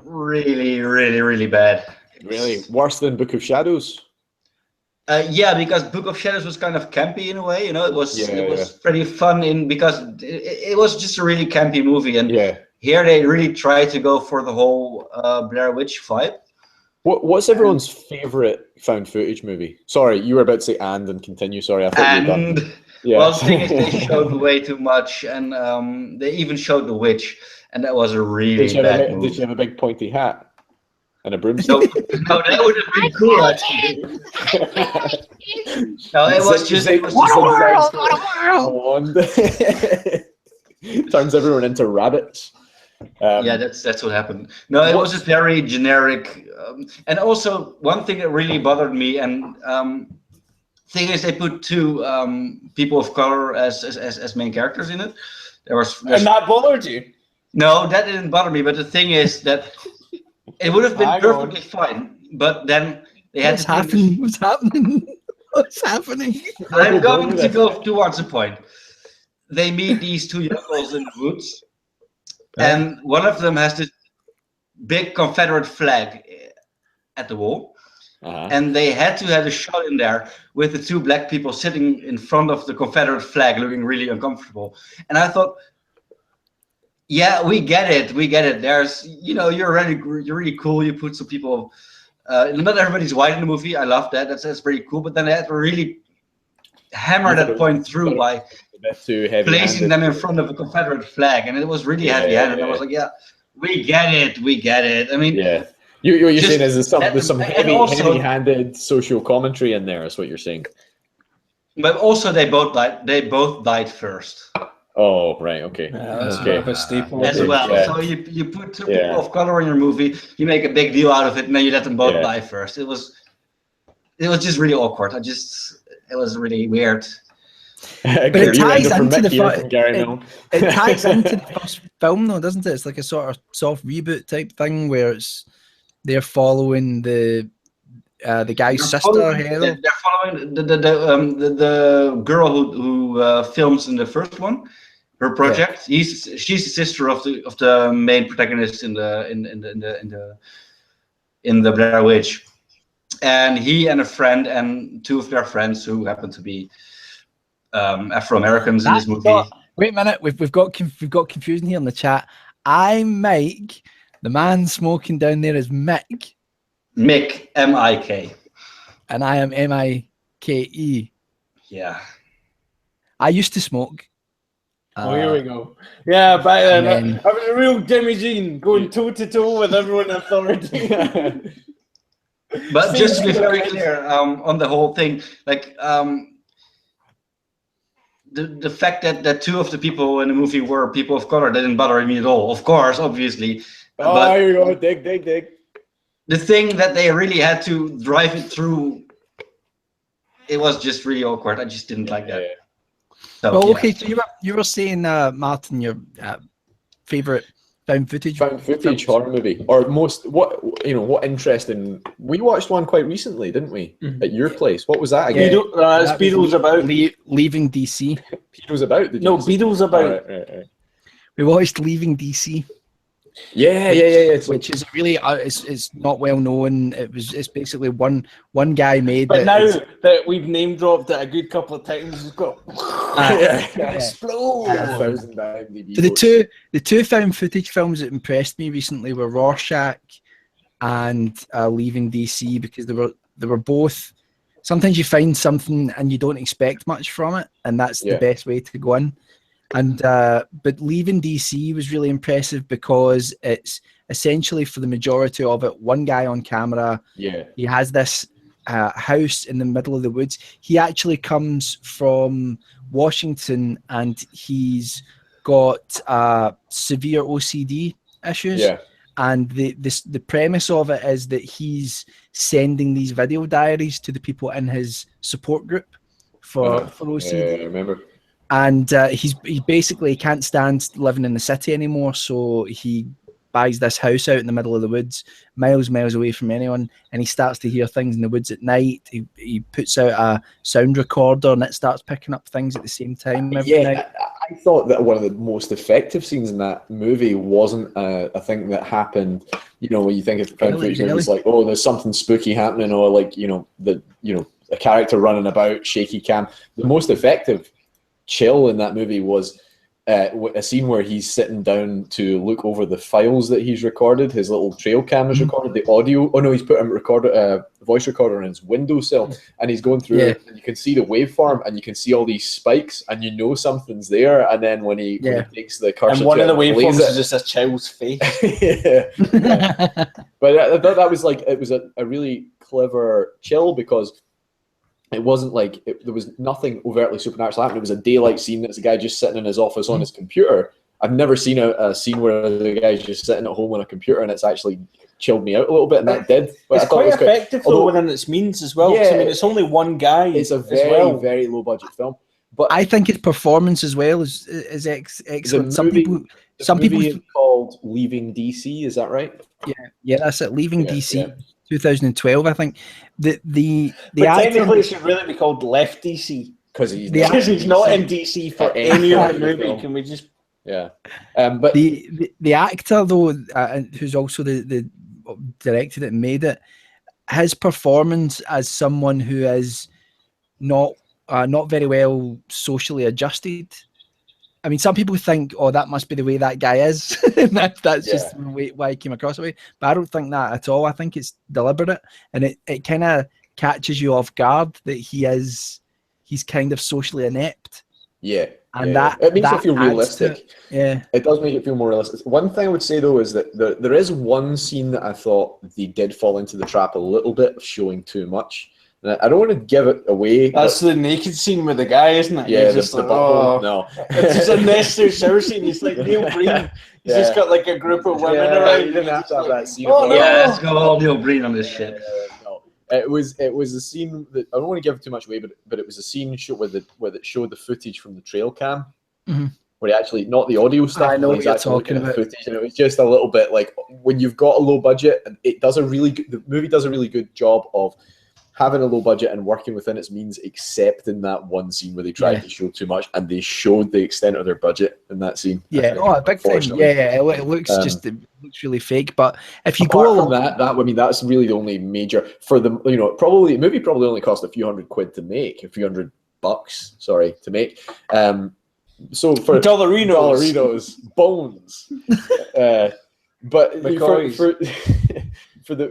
S4: really, really, really bad.
S2: Really? Worse than Book of Shadows?
S4: Yeah, because Book of Shadows was kind of campy in a way, It was pretty fun because it was just a really campy movie, and here they really try to go for the whole Blair Witch vibe.
S2: What's everyone's favorite found footage movie? Sorry, you were about to say and continue. Sorry, I thought you were done.
S4: Yeah. Well, the thing is, they showed way too much, and they even showed The Witch, and that was a really bad movie.
S2: Did she have a big pointy hat and a broomstick?
S4: No, that would have been cool, actually. No, it was just...
S3: What a world!
S2: Turns everyone into rabbits.
S4: Yeah, that's what happened. No, it was just very generic. And also, one thing that really bothered me, and thing is, they put two people of color as main characters in it.
S1: And that bothered you?
S4: No, that didn't bother me. But the thing is that it would have been perfectly fine. But then they had
S3: What's happening? What's happening? What's happening?
S4: I'm going to go towards the point. They meet these two young girls in the woods, and one of them has this big Confederate flag at the wall. And they had to have a shot in there with the two black people sitting in front of the Confederate flag, looking really uncomfortable. And I thought, yeah, we get it. There's, you're really cool. You put some people. Not everybody's white in the movie. I love that. That's pretty cool. But then they had to really hammer that point through by placing them in front of a Confederate flag, and it was really heavy-handed. I was like, yeah, we get it. I mean,
S2: yeah. What you're saying is there's some heavy-handed social commentary in there. Is what you're saying.
S4: But also, they both died first.
S2: Oh, right. Okay.
S1: That's okay. A staple
S4: as well. Yeah. So you put two people of color in your movie, you make a big deal out of it, and then you let them both die first. It was just really awkward. It was really weird.
S3: But it ties into it ties into the first film, though, doesn't it? It's like a sort of soft reboot type thing where they're following the guy's sister. They're
S4: following the girl who films in the first one. Her project. Yeah. She's the sister of the main protagonist in the Blair Witch, and he and a friend and two of their friends who happen to be Afro-Americans in this movie.
S3: Wait a minute, we've got confusion here in the chat. I'm Mike. The man smoking down there is Mick.
S4: Mick, M-I-K.
S3: And I am M-I-K-E.
S4: Yeah.
S3: I used to smoke.
S1: Here we go. Yeah, back then I was a real Jimmy Jean, going toe-to-toe with everyone in authority.
S4: But just to be very clear on the whole thing, like the fact that two of the people in the movie were people of color didn't bother me at all. Of course, obviously.
S2: But here you go. Dig.
S4: The thing that they really had to drive it through, it was just really awkward. I just didn't like that. So,
S3: well, okay. So you were saying, Martin, your favorite found footage
S2: horror movie, or what interesting. We watched one quite recently, didn't we? At your place. What was that again?
S1: Beatles about
S3: leaving DC.
S2: Beatles about?
S1: Beatles about.
S2: Right.
S3: We watched Leaving DC.
S2: Yeah.
S3: Which is really it's not well known. It's basically one guy made.
S1: But now that we've name dropped it a good couple of times, we've got explode.
S2: 1,000 IMDb.
S3: So the two found footage films that impressed me recently were Rorschach and Leaving DC, because they were both. Sometimes you find something and you don't expect much from it, and that's the best way to go in. And but Leaving DC was really impressive because it's essentially, for the majority of it, one guy on camera.
S2: Yeah.
S3: He has this house in the middle of the woods. He actually comes from Washington, and he's got severe OCD issues.
S2: Yeah.
S3: And the premise of it is that he's sending these video diaries to the people in his support group for OCD.
S2: Yeah, I remember.
S3: And he basically can't stand living in the city anymore, so he buys this house out in the middle of the woods, miles away from anyone, and he starts to hear things in the woods at night. He puts out a sound recorder, and it starts picking up things at the same time every night.
S2: I thought that one of the most effective scenes in that movie wasn't a thing that happened. When you think of found footage movies, like, oh, there's something spooky happening, or like a character running about, shaky cam. The most effective chill in that movie was a scene where he's sitting down to look over the files that he's recorded. His little trail cam has recorded the audio. Oh no, he's put a voice recorder on his windowsill, and he's going through it, and you can see the waveform, and you can see all these spikes, and you know something's there. And then when he takes the cursor,
S1: and one of the waveforms is just a child's face.
S2: But that was like, it was a really clever chill, because it wasn't like there was nothing overtly supernatural happening. It was a daylight scene. It's a guy just sitting in his office on his computer. I've never seen a scene where the guy's just sitting at home on a computer, and it's actually chilled me out a little bit, and that did.
S1: But it's quite effective though within its means as well. Yeah, I mean, it's only one guy.
S2: It's a very, very low budget film. But
S3: I think its performance as well is excellent. Some people
S2: called Leaving DC. Is that right?
S3: Yeah, that's it. Leaving DC. 2012, I think. The
S1: technically, it should really be called Left DC, because he's not in DC for any of the movie. Can we just?
S2: Yeah, but
S3: the actor though, who's also the directed it and made it, his performance as someone who is not very well socially adjusted. I mean, some people think, oh, that must be the way that guy is. That's just the way why he came across that way. But I don't think that at all. I think it's deliberate, and it kind of catches you off guard that he's kind of socially inept.
S2: Yeah.
S3: And
S2: it makes it feel realistic.
S3: Yeah.
S2: It does make it feel more realistic. One thing I would say, though, is that there is one scene that I thought they did fall into the trap a little bit of showing too much. I don't want to give it away.
S1: That's the naked scene with the guy, isn't it?
S2: Yeah, just the bubble. No,
S1: it's just a necessary shower scene. He's like Neil Breen. He's just got like a group of women around.
S2: You didn't have to have that scene.
S4: Let's go all Neil Breen on this shit.
S2: No, it was a scene that I don't want to give too much away, but it was a scene where it showed the footage from the trail cam, where he actually, not the audio stuff.
S3: I know what you're talking about.
S2: Footage, and it was just a little bit like, when you've got a low budget, and the movie does a really good job of having a low budget and working within its means, except in that one scene where they tried to show too much, and they showed the extent of their budget in that scene.
S3: Yeah, a big thing. Yeah, it looks it looks really fake. But if you go along
S2: that, I mean, that's really the only major for the the movie probably only cost a few $100 to make, a few $100 to make. So for dollarinos, bones, but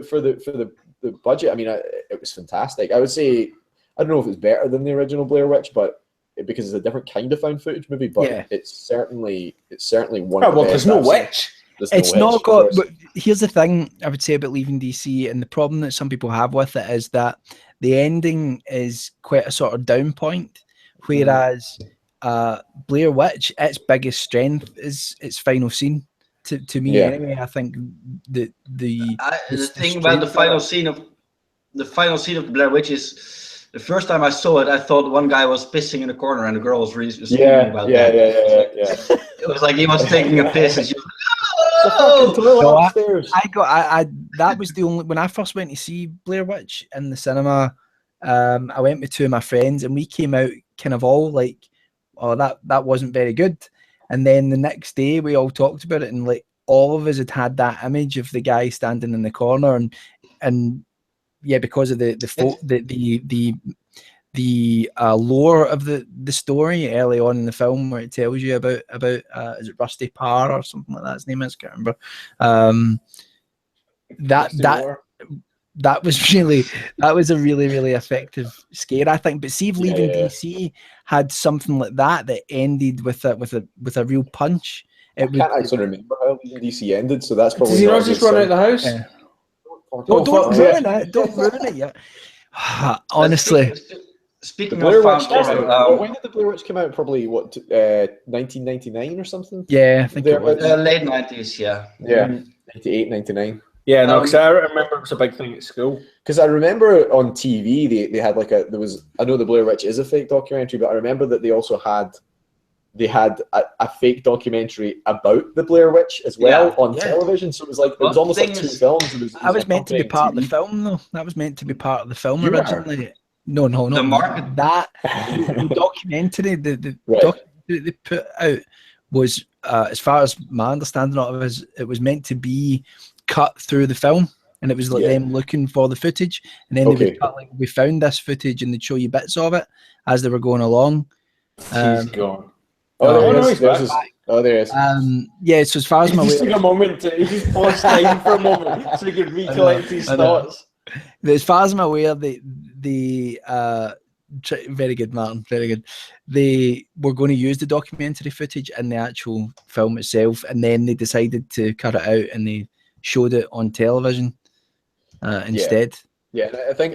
S2: for the budget, I mean, it was fantastic. I would say, I don't know if it's better than the original Blair Witch, but because it's a different kind of found footage movie, but it's certainly one.
S1: Well, there's no witch.
S3: It's not got. But here's the thing I would say about Leaving DC, and the problem that some people have with it is that the ending is quite a sort of down point, whereas Blair Witch, its biggest strength is its final scene. To me, anyway, I think the
S4: thing about the final scene of the Blair Witch is, the first time I saw it, I thought one guy was pissing in a corner and the girl was really screaming about that. Yeah. It was like he was taking a piss, and she was
S3: that was the only, when I first went to see Blair Witch in the cinema, I went with two of my friends, and we came out kind of all like, oh, that wasn't very good. And then the next day we all talked about it, and like all of us had that image of the guy standing in the corner, and because of the lore of the story early on in the film, where it tells you about is it Rusty Parr or something like that? His name is, I can't remember. That was a really, really effective scare, I think. But see if Leaving DC had something like that ended with a real punch. I can't
S2: actually remember how Leaving DC ended, so that's probably.
S1: Does he not just run out of the house?
S3: Yeah. Don't ruin it. Don't ruin it yet. Honestly.
S4: Speaking of
S2: when did the Blair Witch come out? Probably 1999 or something.
S3: Yeah, I think it was
S4: late 90s. Yeah.
S2: 98, 99.
S1: Yeah, no, because I remember it was a big thing at school.
S2: Because I remember on TV they had like I know the Blair Witch is a fake documentary, but I remember that they also had a fake documentary about the Blair Witch as well on television. So it was almost like two films.
S3: I was meant to be part of the film though. That was meant to be part of the film originally. No, not
S4: the market.
S3: That the documentary documentary they put out was, as far as my understanding of it, it was meant to be cut through the film, and it was like them looking for the footage, and then they would cut, like, we found this footage, and they'd show you bits of it as they were going along.
S1: She's gone.
S2: There is.
S3: Yeah, so as far as
S1: he just took a moment he just paused time for a moment so he could recollect his thoughts.
S3: As far as I'm aware, very good, Martin. Very good. They were going to use the documentary footage in the actual film itself, and then they decided to cut it out and they showed it on television instead.
S2: Yeah, I think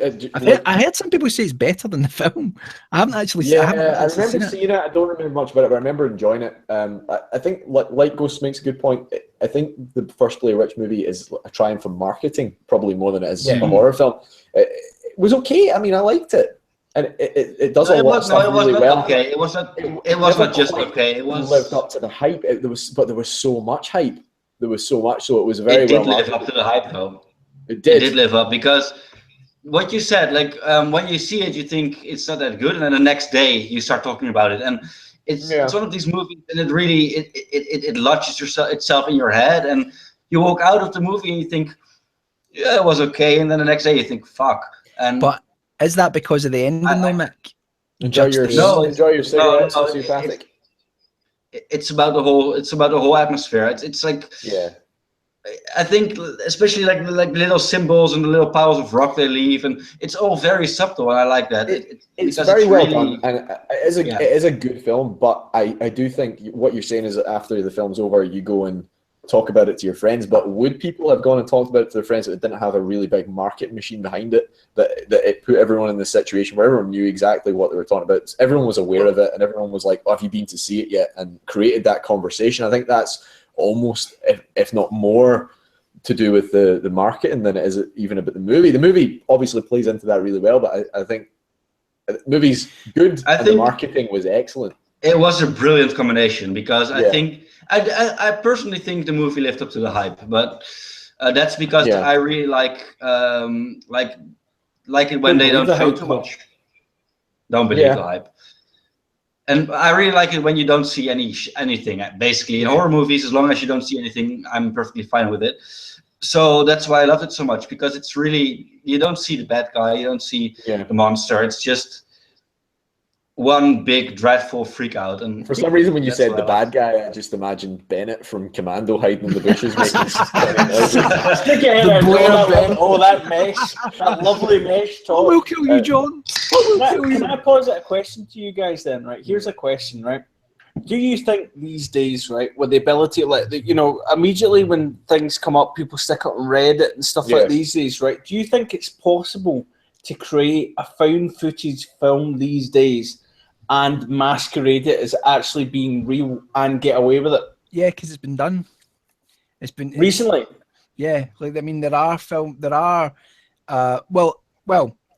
S3: I heard some people say it's better than the film. I haven't actually.
S2: I remember seeing it. I don't remember much about it, but I remember enjoying it. I think like Ghost makes a good point. I think the First Blair Witch movie is a triumph of marketing, probably more than it is a horror film. It was okay. I mean, I liked it. And it does a lot of stuff really well.
S4: Okay. It was not just okay. It was
S2: lived up to the hype. There was so much hype. There was so much, so it was very well.
S4: It did live up to the hype, though.
S2: It did.
S4: It did live up because what you said, like when you see it, you think it's not that good, and then the next day you start talking about it, and it's one of these movies, and it really it lodges itself in your head, and you walk out of the movie and you think, yeah, it was okay, and then the next day you think, fuck. And
S3: but is that because of the ending, though, Mick?
S2: Enjoy your cigarettes, sociopathic.
S4: It's about the whole atmosphere. It's like I think especially like little symbols and the little piles of rock they leave, and it's all very subtle, and I like that.
S2: It's very well done, and it is a good film. But I do think what you're saying is that after the film's over, you go and talk about it to your friends. But would people have gone and talked about it to their friends that didn't have a really big marketing machine behind it, that it put everyone in this situation where everyone knew exactly what they were talking about? Everyone was aware of it, and everyone was like, oh, have you been to see it yet? And created that conversation. I think that's almost, if not more, to do with the marketing than it is even about the movie. The movie obviously plays into that really well, but I think the movie's good, and the marketing was excellent.
S4: It was a brilliant combination, because I think I personally think the movie lived up to the hype, but that's because I really like it when they don't show too much. Don't believe the hype. And I really like it when you don't see anything. Basically, in horror movies, as long as you don't see anything, I'm perfectly fine with it. So that's why I loved it so much, because it's really, you don't see the bad guy, you don't see the monster. It's just one big dreadful freak out. And
S2: for some reason, when you said the bad guy, I just imagined Bennett from Commando hiding in the bushes making
S1: stick your head out. That mesh, that lovely mesh top.
S3: We'll kill you, John.
S1: Can I pose a question to you guys then? Right, here's a question. Right, do you think these days, right, with the ability to immediately when things come up, people stick it on Reddit and stuff like these days, right? Do you think it's possible to create a found footage film these days and masquerade it as actually being real and get away with it?
S3: Yeah, because it's been done. It's been
S1: recently.
S3: Yeah, like I mean, there are. Well,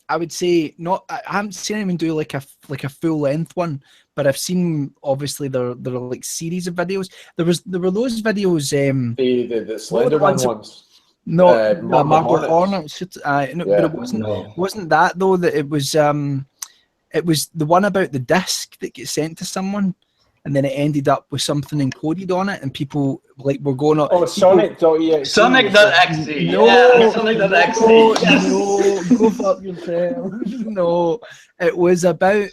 S3: I would say not. I haven't seen anyone do like a full length one, but I've seen obviously there are like series of videos. There were those videos.
S2: The Slenderman ones.
S3: No, Marble Hornets. But it wasn't that though. That it was the one about the disc that gets sent to someone, and then it ended up with something encoded on it, and people like were going on.
S1: Oh, Sonic.exe.
S4: Sonic.exe.
S3: No,
S4: Sonic.exe.
S3: No, go fuck yourself. No, it was about.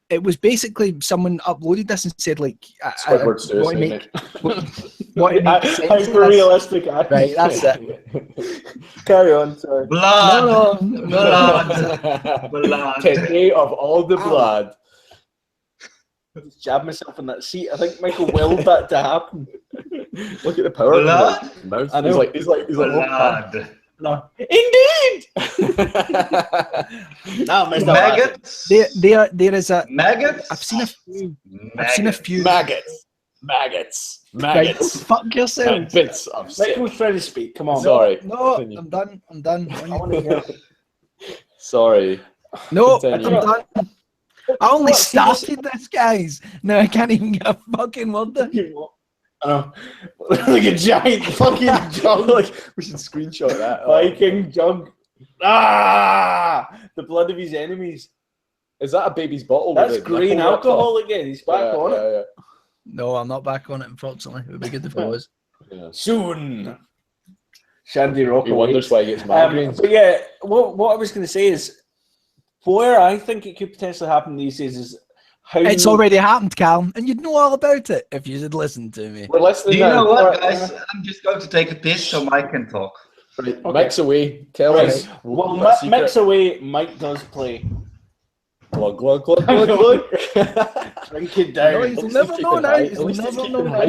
S3: It was basically someone uploaded this and said like,
S2: what
S1: realistic.
S3: Right, that's it.
S1: Carry on, sorry.
S4: Blood.
S2: Blood. Today of all the blood.
S1: Just jab myself in that seat. I think Michael willed that to happen.
S2: Look at the power.
S4: Blood.
S2: I know. He's like
S4: blood.
S1: No. Indeed.
S4: No, maggots.
S3: There is a
S4: maggots.
S3: I've seen a few
S2: maggots.
S3: Right, fuck yourself.
S2: Bits of
S1: Michael's trying to speak. Come on.
S2: Sorry.
S3: No, I'm done. I want to hear.
S2: Sorry.
S3: No, I'm done. I only started this, guys. No, I can't even get a fucking word in.
S1: Like a giant fucking jug.
S2: Like, we should screenshot that.
S1: Viking jug. The blood of his enemies.
S2: Is that a baby's bottle?
S1: That's green alcohol again. He's back on it.
S2: Yeah.
S3: No, I'm not back on it, unfortunately. It would be good if I was.
S2: Yeah.
S1: Soon. Shandy Rock.
S2: He wonders why he gets migraines.
S1: But yeah, what I was going to say is, where I think it could potentially happen these days is
S3: It's already happened, Callum, and you'd know all about it if you had listened to me.
S2: We're listening.
S4: Do you know what, guys? I'm just going to take a piss so Mike can talk.
S2: Right, okay. Mike's away. Tell us.
S1: Well, Mike's away. Mike does play.
S2: Glug, glug, glug, glug, glug.
S1: Drink it down.
S3: He'll never know now. He'll never know now.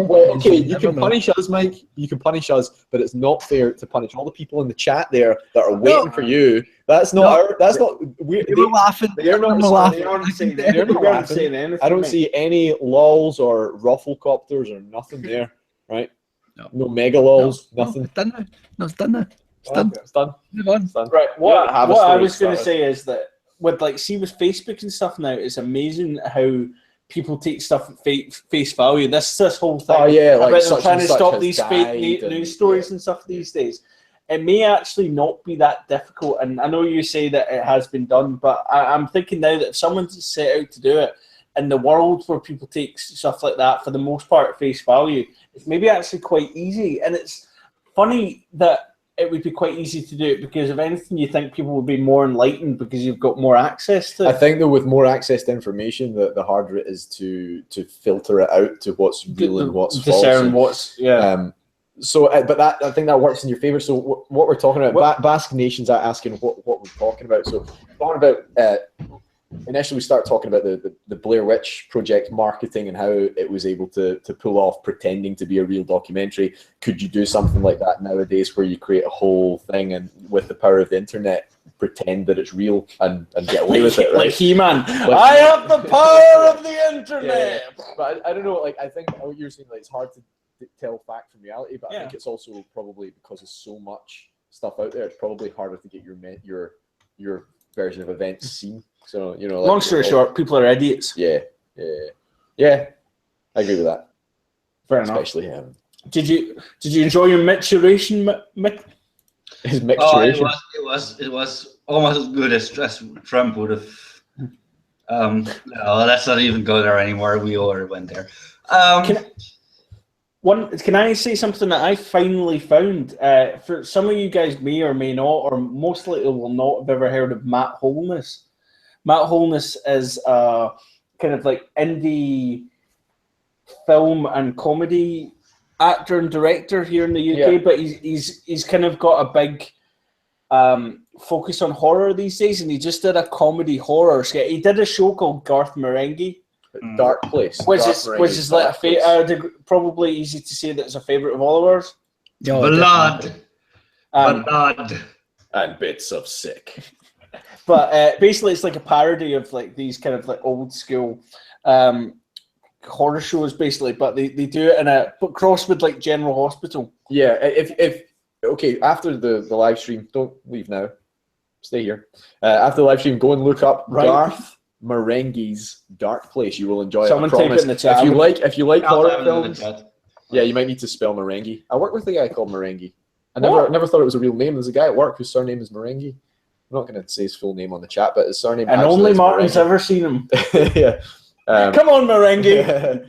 S2: Well, okay, you can punish us, Mike. You can punish us, but it's not fair to punish all the people in the chat there that are waiting for you. That's not our. That's not.
S3: They were laughing.
S2: They're not laughing. They're not laughing. I don't see any lols or rufflecopters or nothing there. Right? No mega lols. Nothing.
S3: It's done now. No, it's done now. It's done.
S2: It's done.
S3: Move on.
S2: It's done.
S1: Right. What I was going to say is that with Facebook and stuff now, it's amazing how people take stuff at face value. This whole thing.
S2: Oh yeah, like
S1: about them trying to stop these fake news stories and stuff these days. It may actually not be that difficult, and I know you say that it has been done, but I'm thinking now that if someone's set out to do it in the world where people take stuff like that for the most part at face value, it's maybe actually quite easy. And it's funny that it would be quite easy to do it because if anything, you think people would be more enlightened because you've got more access to it.
S2: I think that with more access to information, the harder it is to filter it out to what's real and what's false.
S1: Discern what's
S2: but I think that works in your favor. So what we're talking about, Basque Nation's asking what we're talking about. So talking about initially we start talking about the Blair Witch Project marketing and how it was able to pull off pretending to be a real documentary. Could you do something like that nowadays where you create a whole thing and with the power of the internet pretend that it's real and get away with it, right?
S1: Like He-Man, I have the power of the internet.
S2: Yeah. But I don't know, like I think what you're saying, like it's hard to tell fact from reality, but I think it's also probably because there's so much stuff out there, it's probably harder to get your version of events seen. So
S1: long story short, people are idiots.
S2: Yeah. I agree with that.
S1: Fair enough.
S2: Especially him.
S1: Did you enjoy your maturation, Mick?
S2: His maturation.
S4: It was almost as good as Trump would have. No, let's not even go there anymore. We already went there.
S1: Can I say something that I finally found? For some of you guys may or may not, or most likely will not have ever heard of Matt Holness. Matt Holness is kind of like indie film and comedy actor and director here in the UK, but he's kind of got a big focus on horror these days, and he just did a comedy horror skit. He did a show called Garth Marenghi.
S2: Dark Place,
S1: which is like probably easy to say that it's a favorite of all of ours.
S4: Blood, blood,
S2: and bits of sick.
S1: But basically, it's like a parody of like these kind of like old school horror shows, basically. But they do it but cross with like General Hospital.
S2: Yeah, if after the live stream, don't leave now. Stay here. After the live stream, go and look up Garth Marenghi's Dark Place. You will enjoy it.
S1: Someone type it in the chat.
S2: If you like horror films, you might need to spell Marenghi. I work with a guy called Marenghi. I never thought it was a real name. There's a guy at work whose surname is Marenghi. I'm not going to say his full name on the chat, but his surname.
S1: And only Martin's ever seen him.
S2: Yeah.
S1: Come on, Marenghi.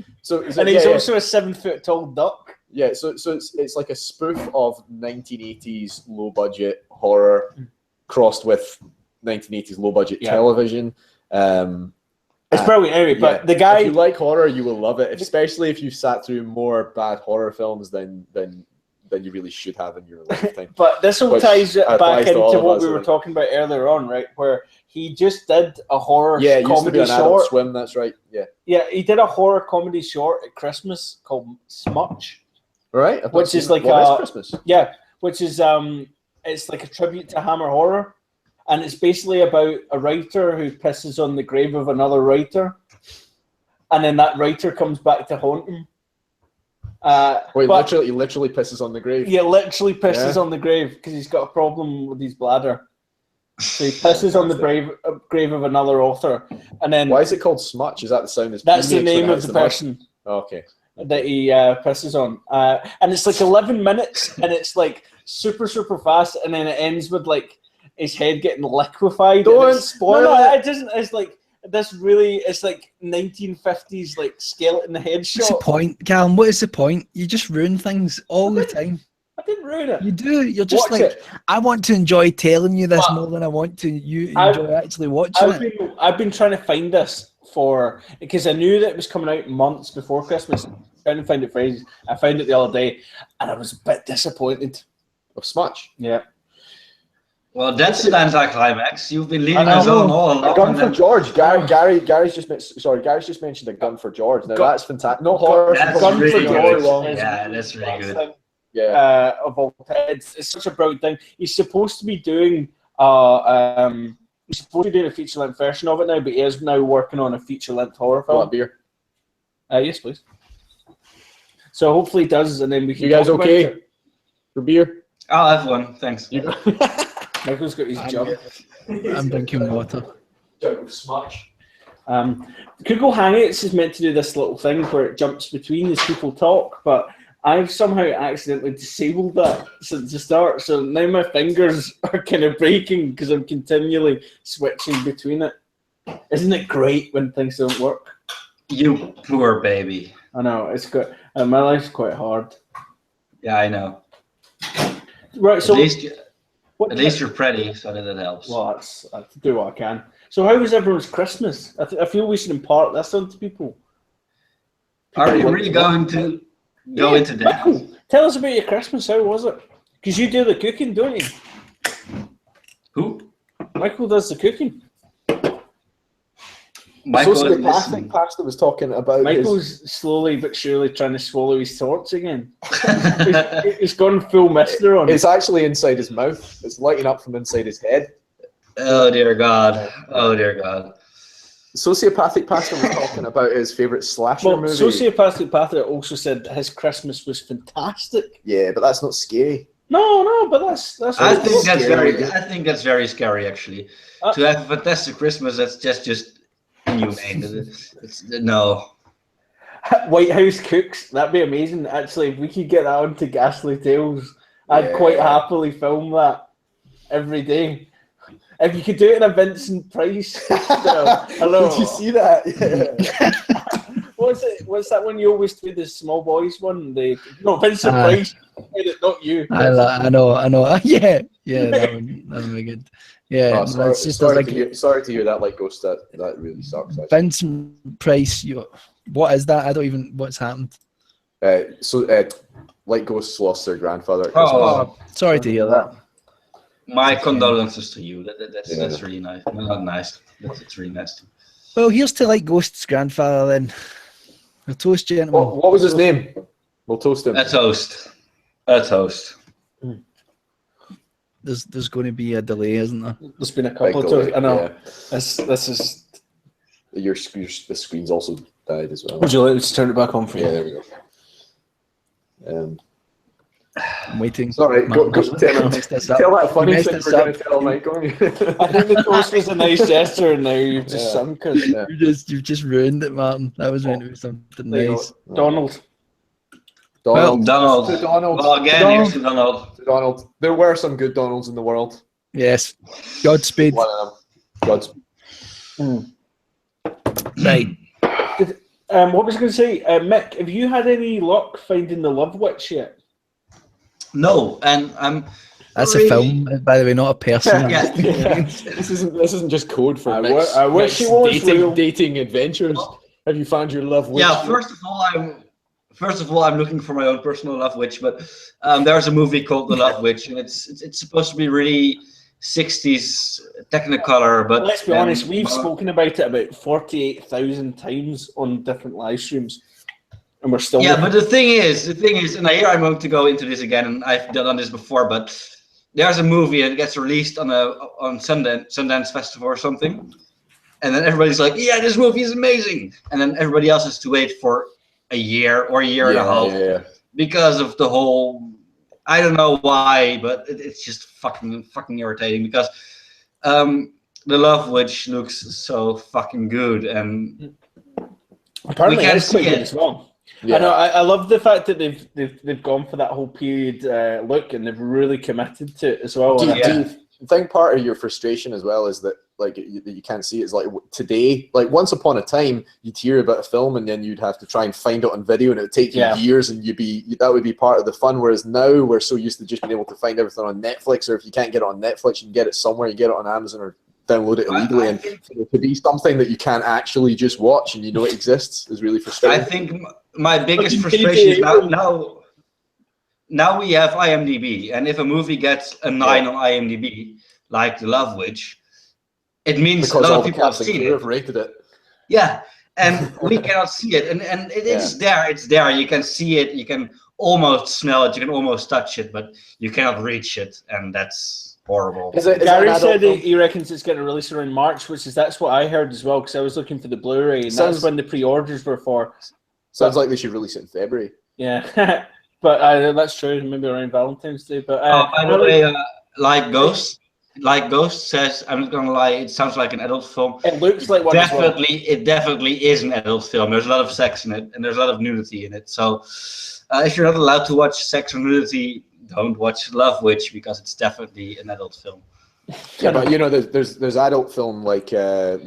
S2: And
S1: he's also a 7 foot tall duck.
S2: Yeah. So it's like a spoof of 1980s low budget horror crossed with 1980s low budget television.
S1: It's brilliant anyway, but the guy...
S2: If you like horror, you will love it, especially if you've sat through more bad horror films than you really should have in your lifetime. But
S1: this all ties back into what we were talking about earlier on, right? Where he just did a horror comedy short.
S2: Swim, that's right.
S1: Yeah, he did a horror comedy short at Christmas called Smutch.
S2: Right.
S1: Which is like
S2: Christmas.
S1: Yeah, which is it's like a tribute to Hammer Horror. And it's basically about a writer who pisses on the grave of another writer. And then that writer comes back to haunt him.
S2: He literally pisses on the grave.
S1: Yeah, literally pisses on the grave because he's got a problem with his bladder. So he pisses on the grave of another author. And then...
S2: Why is it called Smutch? Is that the sound?
S1: That's the name of the person.
S2: Okay.
S1: That he pisses on. And it's like 11 minutes and it's like super, super fast. And then it ends with like his head getting liquefied.
S2: Don't spoil
S1: it. It doesn't. It's like this really. It's like 1950s like skeleton headshot.
S3: What's the point, Callum? What is the point? You just ruin things all the time.
S1: didn't ruin it.
S3: You do. You're just
S1: Watch it.
S3: I want to enjoy telling you this more than I want to enjoy actually watching it.
S1: I've been trying to find this because I knew that it was coming out months before Christmas. Trying to find it for ages. I found it the other day, and I was a bit disappointed.
S2: Of Smudge.
S1: Yeah.
S4: Well, that's an anticlimax. You've been leading us on all along.
S2: A Gun for George. Gary's just mentioned A Gun for George. Now that's fantastic. Not horror.
S4: Gun for George. Yeah, that's really good.
S2: Yeah.
S1: Of all, it's such a brilliant thing. He's supposed to be doing a feature-length version of it now, but he is now working on a feature-length horror film.
S2: Want a beer?
S1: Yes, please. So hopefully he does, and then we can.
S2: You guys okay for beer?
S4: I'll have one, thanks.
S1: Michael's got his jug.
S3: I'm drinking water.
S1: Jug of Smudge. Google Hangouts is meant to do this little thing where it jumps between as people talk, but I've somehow accidentally disabled that since the start, so now my fingers are kind of breaking because I'm continually switching between it. Isn't it great when things don't work?
S4: You poor baby.
S1: I know, it's good. My life's quite hard.
S4: Yeah, I know.
S1: Right, so
S4: at least you're pretty, so that helps.
S1: Well, I do what I can. So how was everyone's Christmas? I feel we should impart this onto people.
S4: Are you really going to go into that?
S1: Michael, tell us about your Christmas. How was it? Because you do the cooking, don't you?
S4: Who?
S1: Michael does the cooking.
S2: Sociopathic pastor was talking about.
S1: Michael's slowly but surely trying to swallow his thoughts again. He's gone full mister on.
S2: It's actually inside his mouth. It's lighting up from inside his head.
S4: Oh dear God! Oh dear God!
S2: Sociopathic pastor was talking about his favorite slasher movie.
S1: Sociopathic pastor also said his Christmas was fantastic.
S2: Yeah, but that's not scary.
S1: No, but that's.
S4: I think that's very scary actually. To have a fantastic Christmas, that's just inhumane. No.
S1: White House cooks. That'd be amazing. Actually, if we could get that onto Ghastly Tales, I'd quite happily film that every day. If you could do it in a Vincent Price style. Hello.
S2: Did you see that? Yeah.
S1: What's that one you always do, the small boys one? Vincent Price did it, not you.
S3: I know. Yeah, that would be good. Yeah,
S2: sorry to hear that. Like Ghost, that really sucks. Actually.
S3: Vincent Price, what is that? I don't even. What's happened?
S2: Like Ghosts lost their grandfather.
S3: Oh, sorry to hear that.
S4: My condolences to you. That's really nice. Not nice. It's really nice.
S3: Well, here's to Like Ghost's grandfather then. A toast, gentlemen.
S2: What was his name? We'll toast him.
S4: A toast. A toast.
S3: There's going to be a delay, isn't there?
S1: There's been a couple of toasts. I know.
S2: Yeah.
S1: This is.
S2: The screen's also died as well.
S1: Would you like to turn it back on for you?
S2: Yeah, there we go.
S3: I'm waiting.
S2: Sorry, go tell that funny thing we're going to tell Michael.
S1: I think the toast was a nice gesture, and now you've just sunk it.
S2: Yeah.
S3: You've just ruined it, Martin. That was meant to be something nice.
S1: Donald.
S4: Donald.
S2: To Donald.
S4: Well, again, here's to Donald.
S2: To Donald. There were some good Donalds in the world.
S3: Yes. Godspeed.
S2: One of them. Godspeed.
S3: Right.
S1: What was I going to say? Mick, have you had any luck finding the Love Witch yet?
S4: No, and I'm.
S3: That's a film, by the way, not a person.
S4: Yeah.
S2: This isn't just code for
S1: I wish it was
S2: dating adventures. Have you found your love witch?
S4: Yeah, first of all, I'm looking for my own personal love witch, but there's a movie called The Love Witch, and it's supposed to be really 60s Technicolor, but
S1: let's be honest, we've spoken about it about 48,000 times on different live streams. And we're still
S4: but the thing is, and here I'm going to go into this again, and I've done this before, but there's a movie and it gets released on Sundance Festival or something, and then everybody's like, yeah, this movie is amazing, and then everybody else has to wait for a year or a year and a half because of the whole, I don't know why, but it's just fucking irritating because The Love Witch looks so fucking good, and
S1: apparently
S4: we can't see it
S1: as well. Yeah. I know. I love the fact that they've gone for that whole period look, and they've really committed to it as well.
S2: Do you think part of your frustration as well is that like you can't see. It's like today, like once upon a time, you'd hear about a film and then you'd have to try and find it on video, and it would take you years, and that would be part of the fun. Whereas now we're so used to just being able to find everything on Netflix, or if you can't get it on Netflix, you can get it somewhere. You get it on Amazon or download it illegally, and to be something that you can't actually just watch and you know it exists is really frustrating.
S4: I think my biggest frustration is now we have IMDb, and if a movie gets a 9 on IMDb, like The Love Witch, it means
S2: because
S4: a lot
S2: all
S4: of people have seen it.
S2: Have rated it.
S4: Yeah, and we cannot see it, and it is there. It's there. You can see it. You can almost smell it. You can almost touch it, but you cannot reach it, and that's horrible.
S1: Gary said he reckons it's getting released around March, that's what I heard as well, because I was looking for the Blu-ray, and that's when the pre-orders were for.
S2: Sounds like they should release it in February.
S1: Yeah, but that's true. Maybe around Valentine's Day. But
S4: by the way, Like Ghost says, I'm not gonna lie, it sounds like an adult film.
S1: It looks like one.
S4: It definitely is an adult film. There's a lot of sex in it, and there's a lot of nudity in it. So, if you're not allowed to watch sex or nudity, don't watch Love Witch, because it's definitely an adult film.
S2: Yeah, but there's adult film like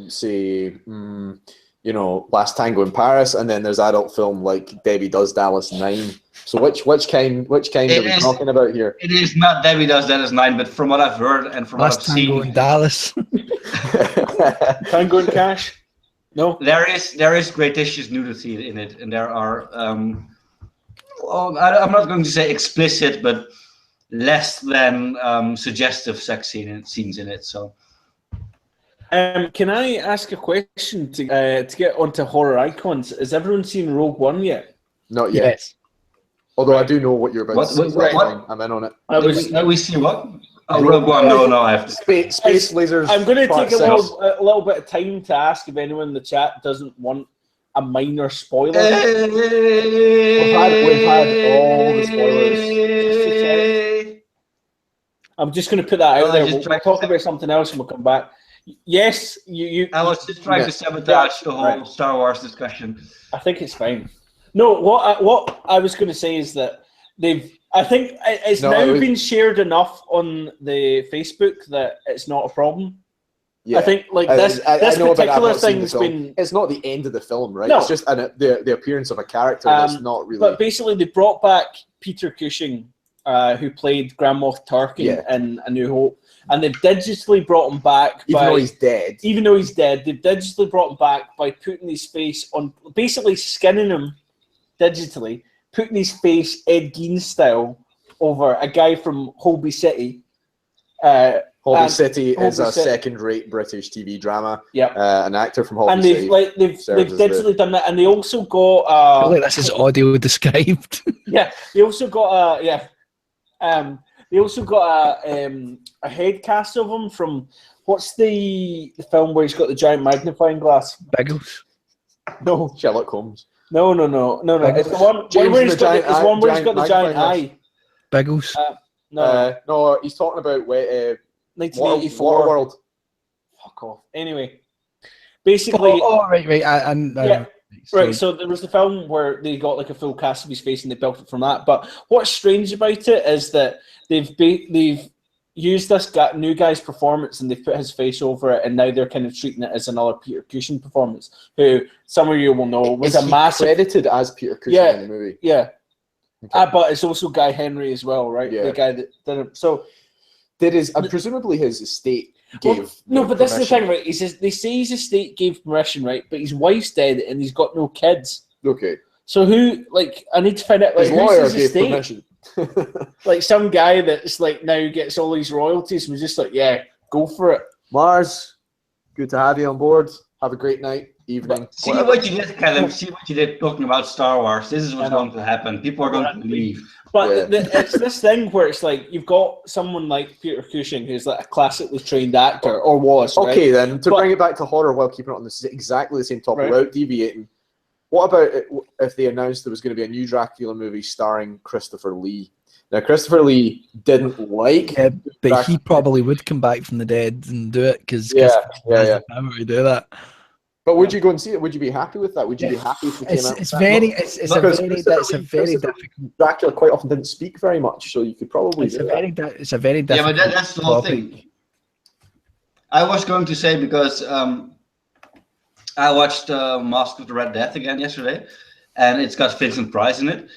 S2: say Last Tango in Paris, and then there's adult film like Debbie Does Dallas 9. So which kind are we talking about here?
S4: It is not Debbie Does Dallas 9, but from what I've heard and from what I've seen,
S3: Tango in Dallas.
S1: Tango in Cash. No,
S4: there is gratuitous nudity in it, and there are I'm not going to say explicit, but less than suggestive sex scenes in it. So,
S1: can I ask a question to get onto horror icons? Has everyone seen Rogue One yet?
S2: Not yet.
S3: Yes.
S2: Although I do know what you're about to say.
S4: What?
S2: I'm in on it.
S4: We see what? Rogue One. No, I have to.
S2: Space lasers.
S1: I'm going to take a little bit of time to ask if anyone in the chat doesn't want a minor spoiler. We've had all the spoilers. I'm just going to put that out there. We'll talk about something else and we'll come back. Yes, you.
S4: I was just trying to sabotage the whole Star Wars discussion.
S1: I think it's fine. No, what I was going to say is that I think it's been shared enough on the Facebook that it's not a problem. Yeah. I think this particular thing's been.
S2: It's not the end of the film, right? No. It's just the appearance of a character that's not really.
S1: But basically, they brought back Peter Cushing, who played Grand Moff Tarkin in A New Hope, and they've digitally brought him back.
S2: Even though he's dead,
S1: they've digitally brought him back by putting his face on, basically skinning him digitally, putting his face Ed Gein style over a guy from Holby City.
S2: Holby City is a second-rate British TV drama.
S1: Yeah,
S2: an actor from Holby
S1: City. And they've digitally done that, and they also got.
S3: This is audio described.
S1: Yeah, they also got they also got a head cast of him from what's the film where he's got the giant magnifying glass?
S3: Biggles.
S1: No,
S2: Sherlock Holmes.
S1: No. It's the one where he's got the giant eye.
S3: Biggles.
S2: No, he's talking about
S1: 1984.
S2: Waterworld.
S1: Fuck off. Anyway, basically.
S3: Right.
S1: Right, so there was the film where they got like a full cast of his face and they built it from that. But what's strange about it is that they've used this new guy's performance and they've put his face over it, and now they're kind of treating it as another Peter Cushing performance, who some of you will know was a massive
S2: credited as Peter Cushing in the movie.
S1: Yeah, okay. But it's also Guy Henry as well, right?
S2: Yeah.
S1: The guy that did it. So
S2: presumably his estate.
S1: But this is the thing, right? He says they say his estate gave permission, right? But his wife's dead and he's got no kids.
S2: Okay.
S1: So I need to find out. Like,
S2: his lawyer
S1: who's his
S2: gave
S1: estate?
S2: permission.
S1: Like some guy that's like now gets all these royalties and was just like, yeah, go for it.
S2: Mars, good to have you on board. Have a great night, evening.
S4: See what you did, Callum. See what you did talking about Star Wars. This is what's going to happen. People are going to leave.
S1: But it's this thing where it's like you've got someone like Peter Cushing who's like a classically trained actor, or was.
S2: Okay, right? Then bring it back to horror while keeping it on exactly the same topic without deviating. What about if they announced there was going to be a new Dracula movie starring Christopher Lee? Now, Christopher Lee didn't like,
S3: but he probably would come back from the dead and do it because
S2: yeah,
S3: the power to do that.
S2: But would you go and see it? Would you be happy with that? Would you be happy if it came out?
S3: It's a very difficult.
S2: Dracula quite often didn't speak very much, so you could probably.
S3: It's a very difficult.
S4: Yeah, but that's the whole thing. I was going to say because I watched Mask of the Red Death again yesterday, and it's got Vincent Price in it,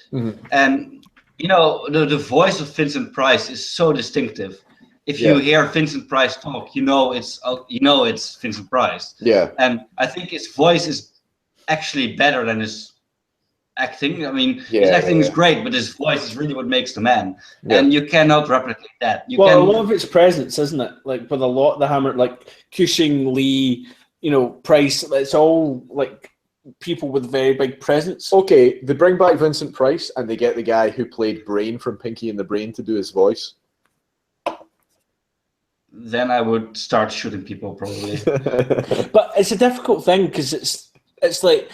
S4: and the voice of Vincent Price is so distinctive. If you hear Vincent Price talk, it's Vincent Price.
S2: Yeah,
S4: and I think his voice is actually better than his acting. I mean, his acting is great, but his voice is really what makes the man, and you cannot replicate that.
S1: A lot of it's presence, isn't it? Like with a lot of the Hammer, like Cushing, Lee, Price. It's all like people with very big presence.
S2: Okay, they bring back Vincent Price and they get the guy who played Brain from Pinky and the Brain to do his voice.
S4: Then I would start shooting people probably.
S1: But it's a difficult thing because it's like,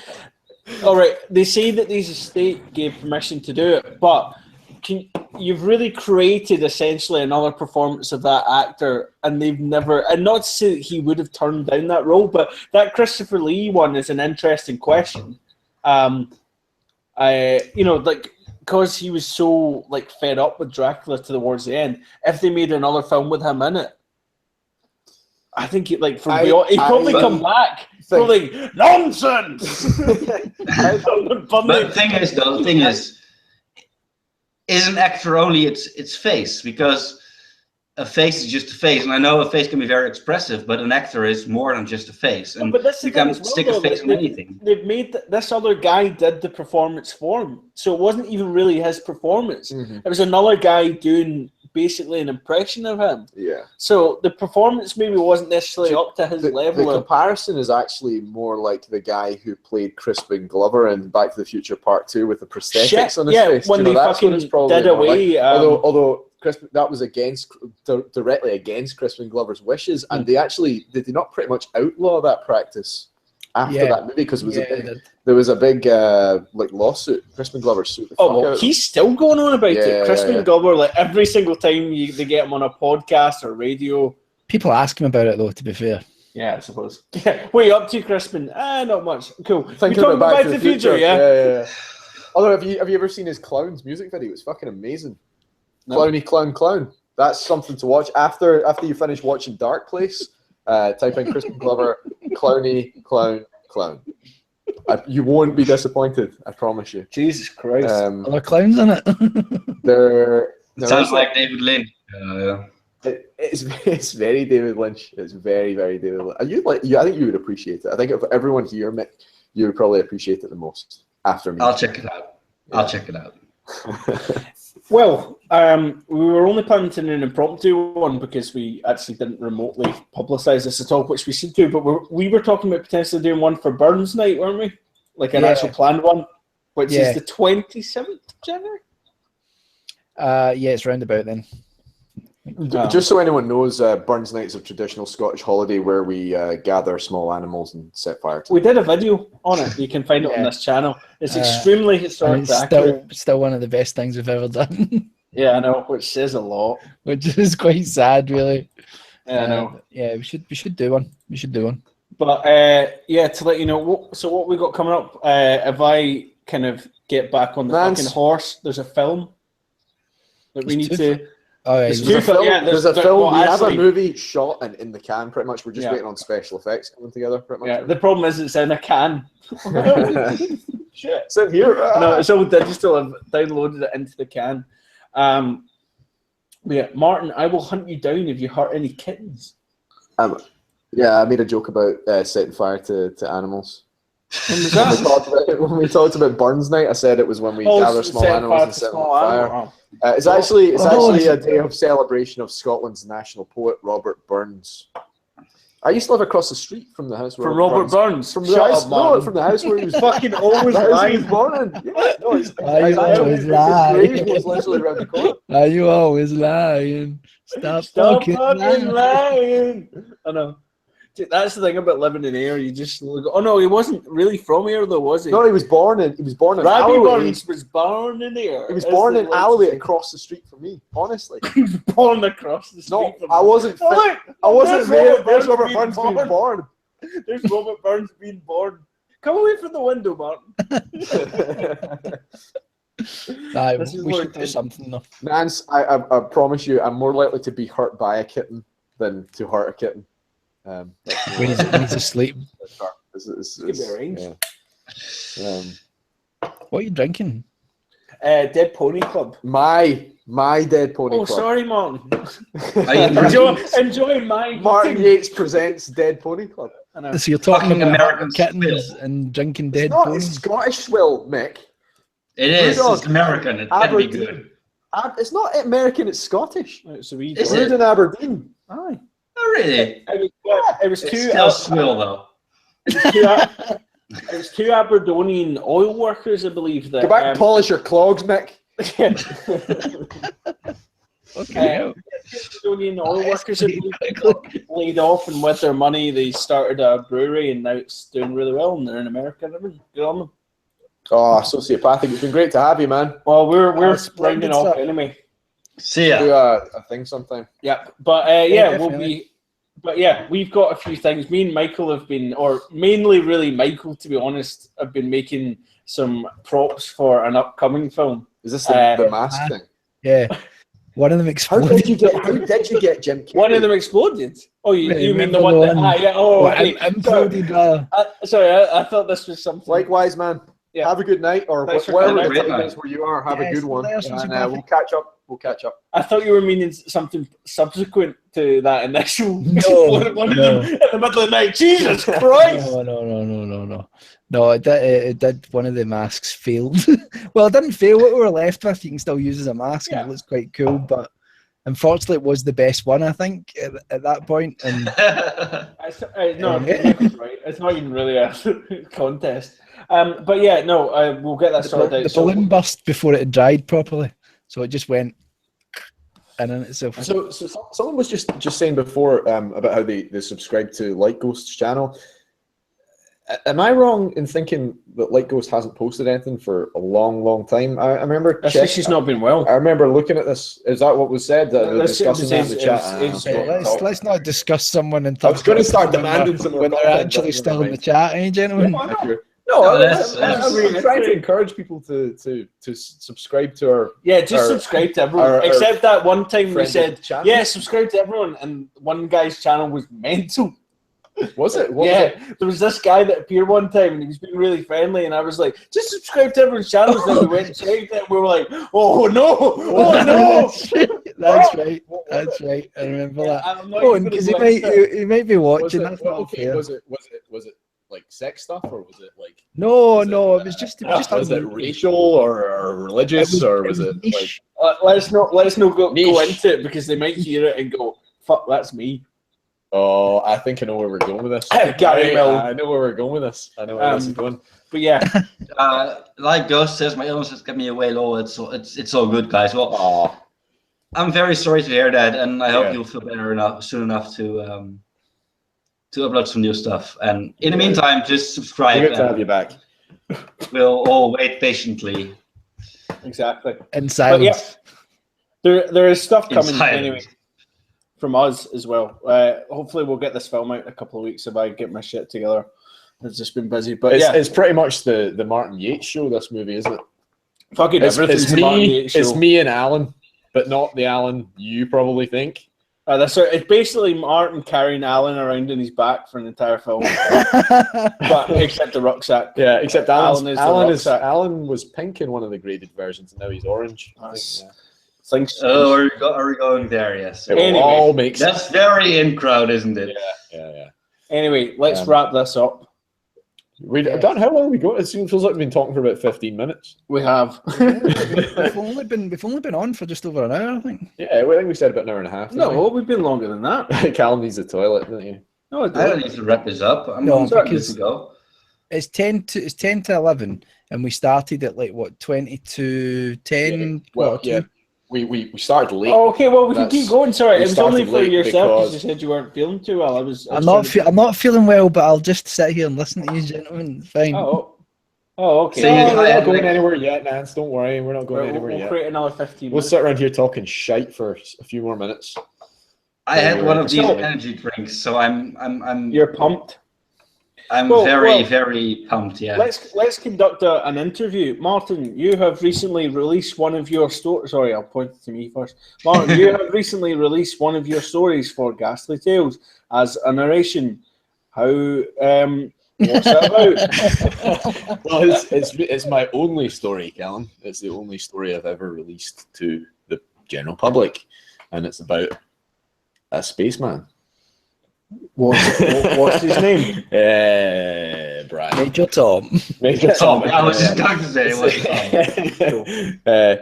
S1: all right, they say that the estate gave permission to do it, but you've really created essentially another performance of that actor, and they've never, and not to say that he would have turned down that role, but that Christopher Lee one is an interesting question. Because he was so like fed up with Dracula towards the end, if they made another film with him in it, I think he'd probably come back. Probably nonsense.
S4: But the thing is an actor only its face, because a face is just a face, and I know a face can be very expressive, but an actor is more than just a face, and you can stick a face on anything.
S1: They've made this other guy did the performance for him, so it wasn't even really his performance. It was another guy doing basically an impression of him.
S2: Yeah.
S1: So the performance maybe wasn't necessarily up to his level.
S2: The comparison is actually more like the guy who played Crispin Glover in Back to the Future Part 2 with the prosthetics on his face.
S1: When they fucking did away.
S2: Although Crispin, that was directly against Crispin Glover's wishes, and they did not pretty much outlaw that practice after that movie, because there was a big lawsuit. Crispin Glover sued the fuck out.
S1: He's still going on about it. Crispin Glover, like every single time they get him on a podcast or radio,
S3: people ask him about it though. To be fair,
S1: I suppose. What are you up to, Crispin? Not much. Cool.
S2: Thinking about Back to the Future. Yeah. Although, have you ever seen his Clowns music video? It's fucking amazing. No. Clowny clown clown. That's something to watch after you finish watching Dark Place. Type in Crispin Glover, clowny clown clown. You won't be disappointed, I promise you.
S1: Jesus Christ!
S3: Are there clowns in it?
S2: there
S4: sounds like David Lynch.
S2: It's very David Lynch. It's very, very David Lynch. I think you would appreciate it. I think if everyone here, Mick, you would probably appreciate it the most after me.
S4: I'll check it out.
S1: Well, we were only planning to do an impromptu one because we actually didn't remotely publicise this at all, which we should do. But we were talking about potentially doing one for Burns Night, weren't we? Like an actual planned one, which is the 27th of January.
S3: It's roundabout then.
S2: Just so anyone knows, Burns Night is a traditional Scottish holiday where we gather small animals and set fire to them.
S1: We did a video on it. You can find it on this channel. It's extremely historically accurate.
S3: Still one of the best things we've ever done.
S1: Yeah, I know, which says a lot.
S3: Which is quite sad, really.
S1: Yeah, I know.
S3: Yeah, we should do one. We should do one.
S1: But to let you know, what we got coming up, if I kind of get back on the fucking horse, there's a film that we need to...
S2: Oh, yeah, there's a film. We have a movie shot and in the can, pretty much. We're just waiting on special effects coming together, pretty much.
S1: Yeah, the problem is it's in a can. Shit.
S2: It's in here.
S1: No, it's all digital. I've downloaded it into the can. Martin, I will hunt you down if you hurt any kittens.
S2: I made a joke about setting fire to animals.
S1: When was that?
S2: When we talked about Burns Night, I said it was when we gather small animals and set them on fire. It's actually a day of celebration of Scotland's national poet, Robert Burns. I used to live across the street from the house where
S1: from Robert Burns.
S2: From the house, from the house where he was
S1: fucking always lying.
S2: Born.
S3: Are you always lying?
S2: Was literally around the corner.
S3: Are you always lying? Stop fucking
S1: lying. I know. Dude, that's the thing about living in here. You just look. Oh no, he wasn't really from here though, was he?
S2: No, he was born in.
S1: Robbie Burns was born in here.
S2: He was born in Alloway across the street from me. Honestly,
S1: he was born across the street.
S2: No, I wasn't. I wasn't there. There's Robert Burns being born.
S1: There's Robert Burns being born. Come away from the window, Martin.
S3: We should do something though.
S2: Nance, I promise you, I'm more likely to be hurt by a kitten than to hurt a kitten.
S3: When he's asleep. What are you drinking?
S1: Dead Pony Club.
S2: My Dead Pony Club.
S1: Oh, sorry, Martin. Enjoy my
S2: Martin Yates presents Dead Pony Club.
S3: So you're talking about
S4: American
S3: kittens and drinking dead
S2: It's
S3: ponies?
S2: Scottish swill, Mick.
S4: It is. It's American. It can be good.
S2: It's not American. It's Scottish.
S1: It's a wee
S4: Is
S2: brewed in Aberdeen.
S1: Aye.
S4: Oh, really?
S1: It was
S4: It's
S1: two.
S4: still swill though.
S1: It was two Aberdonian oil workers, I believe. That
S2: go back and polish your clogs, Mick.
S3: Okay.
S1: Aberdonian oil workers, I believe, got laid off, and with their money, they started a brewery, and now it's doing really well, and they're in America and everything. Good on them.
S2: Oh, sociopathic. It's been great to have you, man.
S1: Well, we're rounding off anyway.
S4: See ya.
S2: Do a thing sometime.
S1: Yeah, but we've got a few things. Me and Michael have been, or mainly really Michael, to be honest, have been making some props for an upcoming film.
S2: Is this the mask thing?
S3: Yeah. One of them exploded.
S2: How did you get Jim Carrey?
S1: One of them exploded. Oh, you mean the one that? Okay.
S3: Imploded.
S1: Sorry, I thought this was something.
S2: Likewise, man.
S1: Yeah.
S2: Have a good night, or wherever the time is where you are. Have a good one, and we'll catch up.
S1: I thought you were meaning something subsequent to that initial.
S3: No,
S1: one of them in the middle of the night. Jesus Christ!
S3: No, it did. One of the masks failed. Well, it didn't fail. What we were left with, you can still use as a mask, and it looks quite cool. But unfortunately, it was the best one, I think, at that point. And
S1: right. It's not even really a contest. But yeah, no, we'll get that sorted out.
S3: The balloon burst before it had dried properly, so it just went in itself.
S2: So someone was just saying before about how they subscribe to Light Ghost's channel. Am I wrong in thinking that Light Ghost hasn't posted anything for a long time? I remember
S1: she's not been well.
S2: I remember looking at this. Is that what was said? That discussing that in the chat.
S3: Let's not discuss someone and
S2: I was going to start demanding some
S3: when they're actually still in the chat, gentlemen.
S2: No, I'm trying to encourage people to subscribe to our.
S1: Yeah, just subscribe to everyone. Except that one time we said,
S2: channel.
S1: Subscribe to everyone, and one guy's channel was mental.
S2: Was it?
S1: There was this guy that appeared one time, and he was being really friendly, and I was like, just subscribe to everyone's channels. Then we went and checked it, and we were like, oh no!
S3: That's right. I remember that. Because he might be watching. That's not fair.
S2: Was it like sex stuff, or was it like?
S3: No, it was just.
S2: Was it racial or religious, or was it like?
S1: Let's not go into it, because they might hear it and go, "Fuck, that's me."
S2: Oh, I think I know where we're going with this.
S1: I
S2: know where we're going with this. I know where this is going.
S1: But yeah,
S4: like Ghost says, my illness has kept me away low. It's all good, guys. Well, I'm very sorry to hear that, and I hope you'll feel better soon enough to upload some new stuff. And in the meantime, just subscribe.
S2: Good to have you back.
S4: We'll all wait patiently.
S1: Exactly.
S3: In silence.
S1: Yeah, there is stuff coming anyway from us as well. Hopefully we'll get this film out in a couple of weeks if I get my shit together. It's just been busy, but it's pretty much the Martin Yates show. This movie, isn't it?
S2: Fucking everything's the Martin Yates show. It's me and Alan, but not the Alan you probably think.
S1: That's right. It's basically Martin carrying Alan around in his back for an entire film, but except the rucksack.
S2: Yeah, except Alan was pink in one of the graded versions, and now he's orange.
S4: Are we going there? Yes.
S2: Anyway, all makes sense.
S4: That's very in crowd, isn't it?
S2: Yeah.
S1: Anyway, let's wrap this up.
S2: How long have we got? It feels like we've been talking for about 15 minutes.
S1: We have.
S3: We've only been on for just over an hour, I think.
S2: Yeah, I think we said about an hour and a half.
S1: No, we've been longer than that.
S2: Callum needs the toilet, doesn't he?
S4: No, I don't need to wrap this up. I'm starting to go.
S3: It's 10 to 11, and we started at 20 to 10.
S2: We started late.
S1: Oh, okay, well, we can keep going. Sorry, it was only for yourself because you said you weren't feeling too well.
S3: I'm not feeling well, but I'll just sit here and listen to you, gentlemen. Fine.
S1: Oh, okay.
S2: So we're not going anywhere yet, Nance. Don't worry, we're not going anywhere yet.
S1: We'll create another 15 minutes.
S2: We'll sit around here talking shite for a few more minutes.
S4: I had one of these energy drinks, so I'm.
S1: You're pumped.
S4: I'm very pumped. Yeah.
S1: Let's conduct an interview. Martin, you have recently released one of your stories. Sorry, I'll point it to me first. Martin, you have recently released one of your stories for Ghastly Tales as a narration. How? What's that about?
S2: Well, it's my only story, Callum. It's the only story I've ever released to the general public, and it's about a spaceman.
S1: What's his name?
S2: Brian.
S3: Major Tom.
S2: Major Tom.
S4: I was just going to say it was Tom.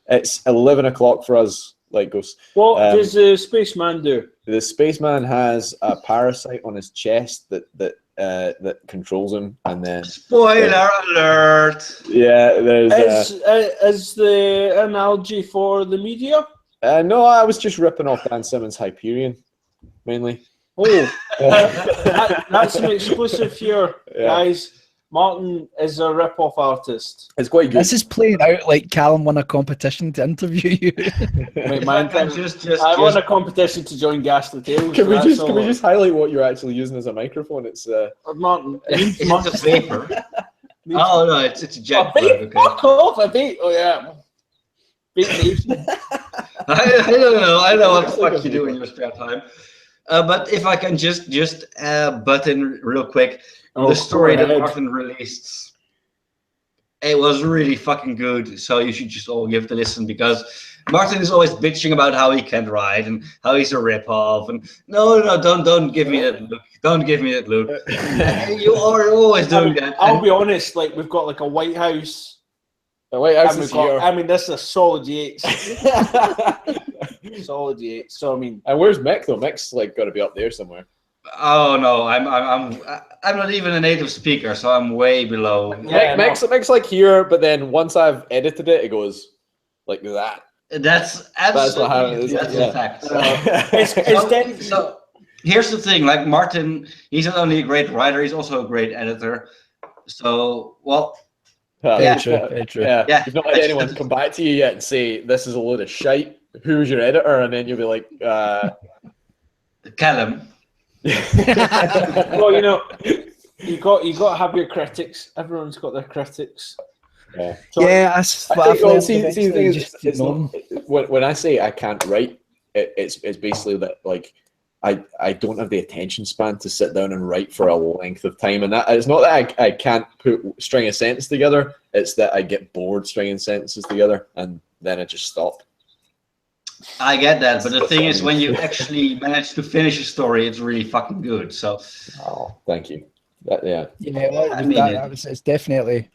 S2: It's 11 o'clock for us, like Ghosts.
S1: What does the spaceman do?
S2: The spaceman has a parasite on his chest that controls him, and then
S4: spoiler alert.
S2: Yeah, there's
S1: is the analogy for the media?
S2: No, I was just ripping off Dan Simmons' Hyperion, mainly.
S1: Oh, that's an exclusive here, guys. Martin is a rip-off artist.
S2: It's quite good.
S3: This is playing out like Callum won a competition to interview you.
S1: Wait, I won a competition to join Ghastly Tales.
S2: Can we just highlight what you're actually using as a microphone? It's
S1: Martin.
S4: It's a vapor. Oh no, it's a jet.
S1: Okay. Fuck off! A vape. Oh yeah.
S4: I don't know. I know what the fuck you do in your spare time. But if I can just butt in real quick, the story that Martin released, it was really fucking good. So you should just all give it a listen, because Martin is always bitching about how he can't write and how he's a ripoff. And no, don't give me that look. Don't give me that look. You are always doing that.
S1: I'll be honest. Like, we've got like a White House.
S2: The White House is here.
S1: I mean, this is a solid 8. Solid 8. So I mean,
S2: and where's Mick though? Mick's like got to be up there somewhere.
S4: Oh no, I'm not even a native speaker, so I'm way below.
S2: Yeah, Mick's like here, but then once I've edited it, it goes like that.
S4: That's absolutely that's a fact. So here's the thing: like Martin, he's not only a great writer, he's also a great editor. So
S3: very true.
S2: Yeah, you've not had anyone come back to you yet and say this is a load of shite. Who's your editor? And then you'll be like,
S4: Callum.
S1: Well, you got to have your critics. Everyone's got their critics.
S2: Yeah.
S3: So that's what I've learned.
S2: See, the thing is, when I say I can't write, it's basically that like I don't have the attention span to sit down and write for a length of time, and that it's not that I can't string a sentence together. It's that I get bored stringing sentences together, and then I just stop.
S4: I get that, but the thing is, when you actually manage to finish a story, it's really fucking good. So,
S2: thank you.
S3: It's definitely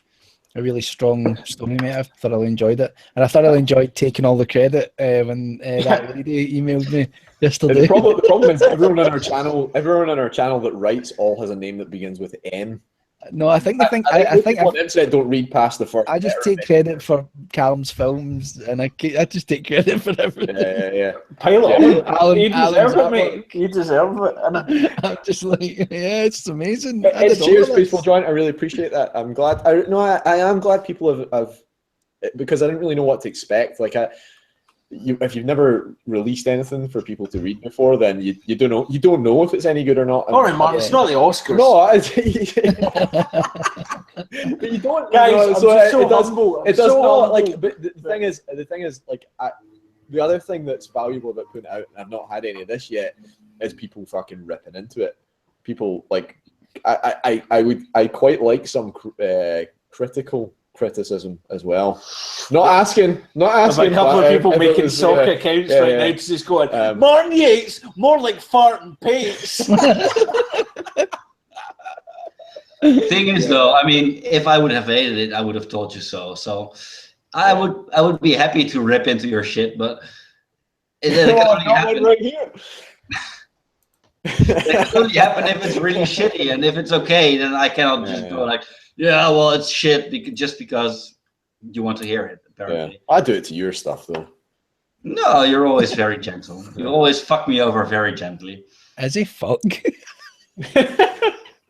S3: a really strong story, mate. I thoroughly enjoyed it, and I thoroughly enjoyed taking all the credit when that lady emailed me yesterday.
S2: The problem is everyone on our channel that writes all has a name that begins with M.
S3: No, I think
S2: on the internet don't read past the first.
S3: I just take credit for Callum's films, and I just take credit for everything.
S2: Yeah.
S1: Pilot, you deserve it, mate.
S3: You deserve it. I'm just like, it's amazing.
S2: Cheers, people join. I really appreciate that. I'm glad. I am glad people have because I didn't really know what to expect. Like if you've never released anything for people to read before, then you don't know if it's any good or not.
S1: All right, man, it's not the Oscars.
S2: No, but you don't,
S1: guys.
S2: It does not like. But the thing is, like, the other thing that's valuable about putting it out, and I've not had any of this yet, is people fucking ripping into it. People like, I quite like some critical criticism as well. Not asking.
S1: There's a couple of people making sock accounts right now, just going, Martin Yates, more like fart and pates.
S4: Thing is, though, I mean, if I would have hated it, I would have told you so. So I would be happy to rip into your shit, but it can only happen
S2: right here.
S4: It can only happen if it's really shitty, and if it's okay, then I cannot just go like, yeah, well, it's shit just because you want to hear it, apparently.
S2: Yeah. I do it to your stuff, though.
S4: No, you're always very gentle. You always fuck me over very gently.
S3: As a fuck.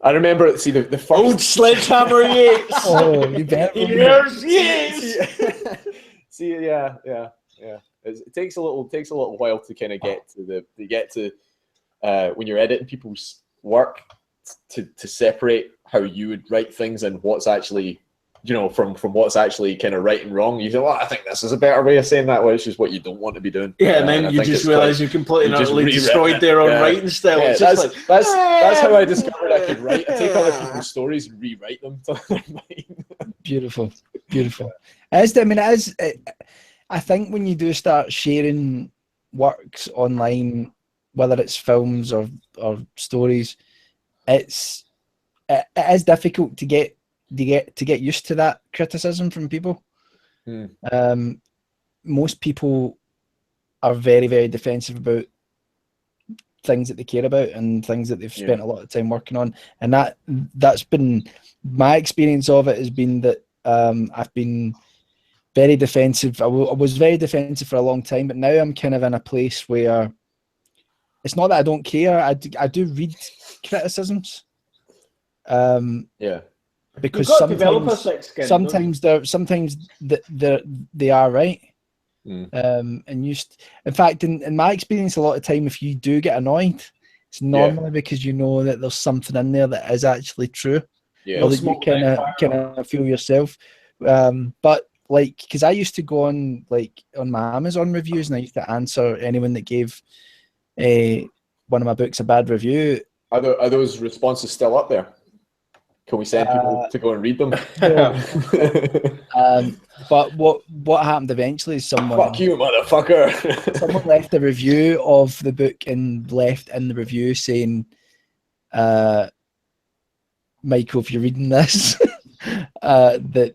S2: I remember, see, the first...
S1: Old sledgehammer Yates!
S3: Oh, you bet.
S1: Here's Yates!
S2: See, yeah. It takes a little while to kind of get to when you're editing people's work, to separate how you would write things and what's actually, from what's actually kind of right and wrong. You say, well, I think this is a better way of saying that, which is what you don't want to be doing.
S1: Yeah, and then you just realise you completely utterly destroyed their own writing style.
S2: Yeah,
S1: it's
S2: just that's how I discovered I could write. I take other people's stories and rewrite them to mine.
S3: Beautiful. I think when you do start sharing works online, whether it's films or stories, it is difficult to get used to that criticism from people. Most people are very, very defensive about things that they care about and things that they've spent a lot of time working on, and that's been my experience of it. Has been that I've been very defensive. I was very defensive for a long time, but now I'm kind of in a place where it's not that I don't care. I do read criticisms. Because sometimes they are right. And in fact, in my experience, a lot of time, if you do get annoyed, it's normally because you know that there's something in there that is actually true, or that you kind of feel yourself. But like, because I used to go on my Amazon reviews, and I used to answer anyone that gave one of my books a bad review.
S2: Are those responses still up there? Can we send people to go and read them?
S3: But what happened eventually is someone...
S2: Fuck you, motherfucker!
S3: Someone left a review of the book and left in the review saying, Michael, if you're reading this, that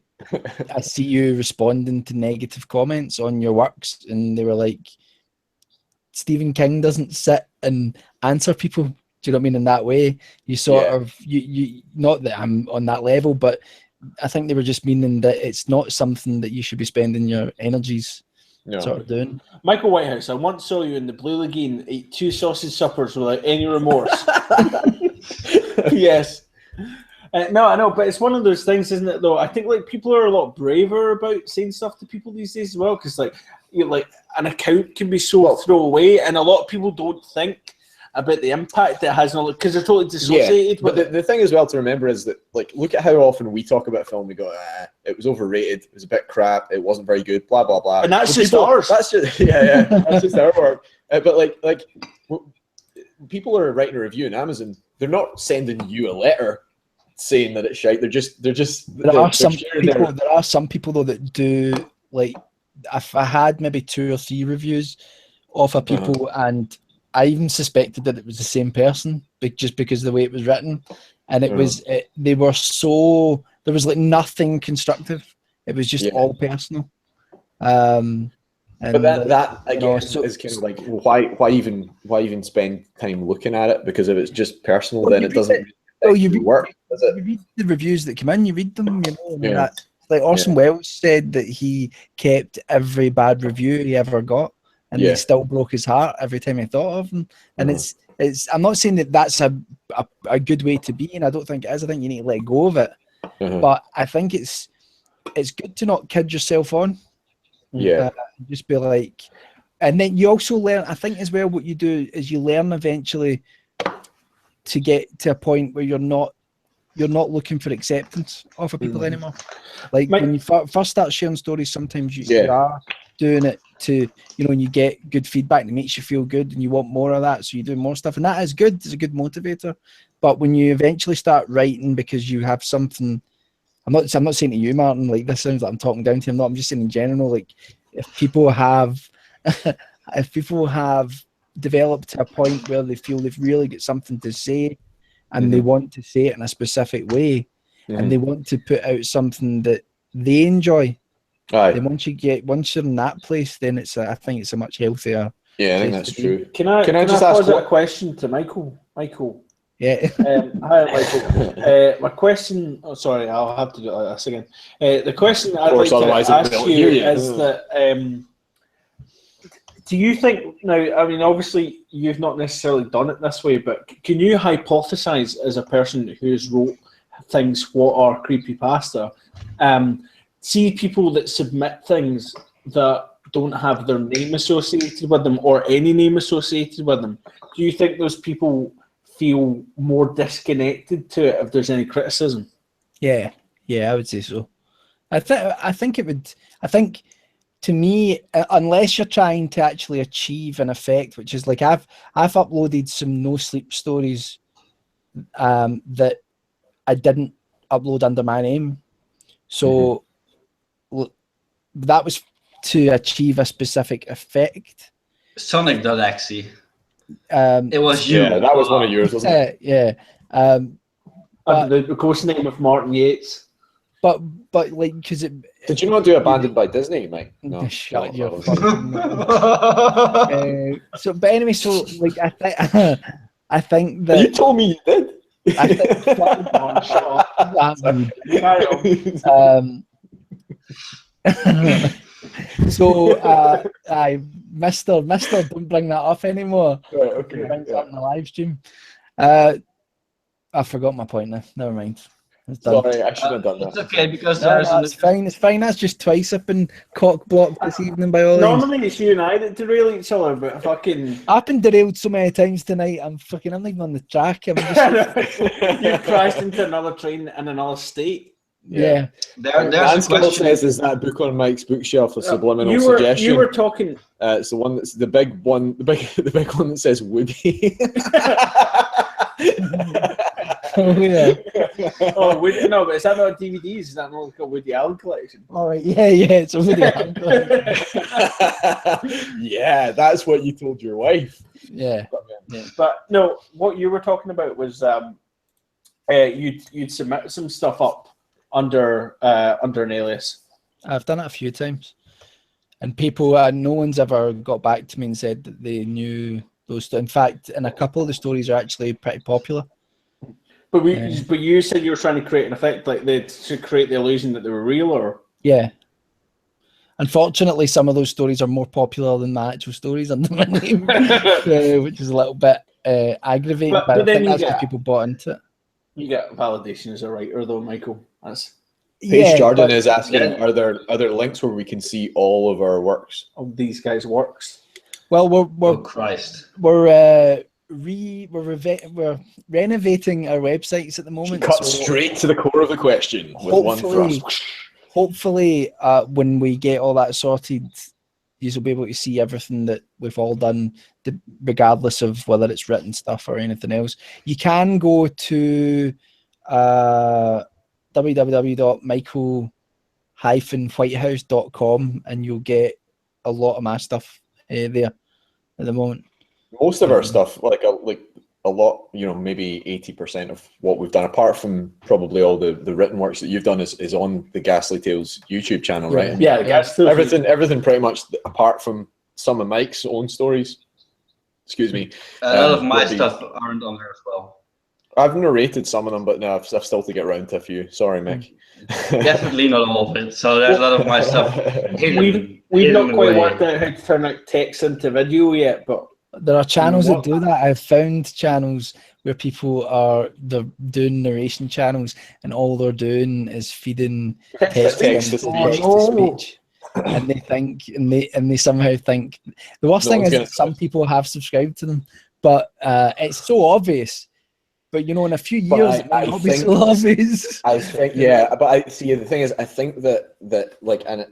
S3: I see you responding to negative comments on your works. And they were like, Stephen King doesn't sit and answer people. Do you know what I mean? In that way, you sort of you not that I'm on that level, but I think they were just meaning that it's not something that you should be spending your energies sort of doing.
S1: Michael Whitehouse, I once saw you in the Blue Lagoon eat 2 sausage suppers without any remorse. Yes. No, I know, but it's one of those things, isn't it? Though I think people are a lot braver about saying stuff to people these days as well, because an account can be so throwaway, and a lot of people don't think about the impact it has on, because they're totally dissociated.
S2: But the thing as well to remember is that, look at how often we talk about a film. We go, it was overrated. It was a bit crap. It wasn't very good. Blah blah blah.
S1: And that's just ours.
S2: That's just that's just our work. But people are writing a review on Amazon. They're not sending you a letter saying that it's shite. There are some people though that do, like, if I had maybe 2 or 3 reviews of people and I even suspected that it was the same person, just because of the way it was written, and there was nothing constructive. It was just all personal. But that again is kind of like, why even spend time looking at it? Because if it's just personal, then it doesn't work.
S3: You read the reviews that come in, you read them. Like Orson Welles said that he kept every bad review he ever got. And he still broke his heart every time he thought of them. And it's. I'm not saying that that's a good way to be, and I don't think it is. I think you need to let go of it. But I think it's good to not kid yourself on. Just be like, and then you also learn. I think as well, what you do is you learn eventually to get to a point where you're not looking for acceptance off of people anymore. Like when you first start sharing stories, sometimes you are doing it to, and you get good feedback and it makes you feel good and you want more of that, so you do more stuff, and that is good. It's a good motivator. But when you eventually start writing because you have something, I'm not saying to you, Martin, like this sounds like I'm talking down to him. I'm just saying in general, like if people have developed to a point where they feel they've really got something to say and they want to say it in a specific way, and they want to put out something that they enjoy. Then once you're in that place, then I think it's a much healthier.
S2: Yeah, I think that's true.
S1: Can I just ask a question to Michael? Michael.
S3: Yeah.
S1: Hi, Michael. My question. Oh, sorry, I'll have to do this again. The question I'd like to ask you is that. Do you think now? I mean, obviously, you've not necessarily done it this way, but can you hypothesize as a person who's wrote things what are creepypasta? See people that submit things that don't have their name associated with them or any name associated with them. Do you think those people feel more disconnected to it if there's any criticism.
S3: Yeah, I would say so. I think to me, unless you're trying to actually achieve an effect, which is like I've uploaded some no sleep stories that I didn't upload under my name, so that was to achieve a specific effect.
S4: Sonic.exe. It was you.
S2: Yeah, that was one of yours, wasn't it?
S3: Yeah.
S1: But the course name of Martin Yates.
S3: But like, because it.
S2: Did you not do Abandoned by Disney, Mike?
S3: No, shut your fucking so, but anyway, so like, I think that
S2: you told me you did.
S3: I think so Mister, don't bring that up anymore.
S2: Right, okay.
S3: Bring that in the live stream. I forgot my point now. Never mind.
S2: Sorry, I should have done that.
S4: It's okay because
S3: it's fine. It's fine. That's just twice I've been cock blocked this evening by all.
S1: Normally it's you and I that derail each other, but fucking
S3: I've been derailed so many times tonight. I'm not even on the track. I'm just
S1: you've crashed into another train in another state.
S3: Yeah.
S4: There's a question.
S2: Says, is that book on Mike's bookshelf a subliminal suggestion?
S1: You were talking.
S2: It's the one that's the big one, the big one that says Woody.
S3: Oh yeah.
S1: Oh, Woody, no, but is that not DVDs? Is that not like a Woody Allen collection?
S3: All right. Yeah. It's a Woody Allen collection.
S2: Yeah, that's what you told your wife.
S3: Yeah.
S1: But no, what you were talking about was you'd submit some stuff up under an alias.
S3: I've done it a few times, and people, no one's ever got back to me and said that they knew those. In fact, and a couple of the stories are actually pretty popular.
S1: But you said you were trying to create an effect, like to create the illusion that they were real, or
S3: yeah. Unfortunately, some of those stories are more popular than my actual stories under my name, which is a little bit aggravating. But I think that's because people bought into it.
S1: You get validation as a writer, though, Michael. That's
S2: Paige Jordan is asking: Are there links where we can see all of our works?
S1: Of these guys' works?
S3: Well, we're renovating our websites at the moment.
S2: Cut straight to the core of the question with one thrust.
S3: Hopefully, when we get all that sorted, you'll be able to see everything that we've all done, regardless of whether it's written stuff or anything else. You can go to www.michael-whitehouse.com and you'll get a lot of my stuff there at the moment.
S2: Most of our stuff, like a lot, maybe 80% of what we've done, apart from probably all the written works that you've done, is on the Ghastly Tales YouTube channel, right?
S1: Yeah,
S2: everything pretty much apart from some of Mike's own stories. Excuse me.
S4: A lot of my stuff aren't on there as well.
S2: I've narrated some of them, but no, I've still to get around to a few. Sorry, Mick.
S4: Definitely not all of it. So there's a lot of my stuff hidden.
S1: We've not quite worked out how to turn out text into video yet, but
S3: there are channels that do that. I've found channels where they're doing narration channels, and all they're doing is feeding text to speech. And they think, and they somehow think. The worst thing is that some people have subscribed to them, but it's so obvious. But in a few years, it might not be so obvious.
S2: I think, yeah. But I see. The thing is, I think that like, and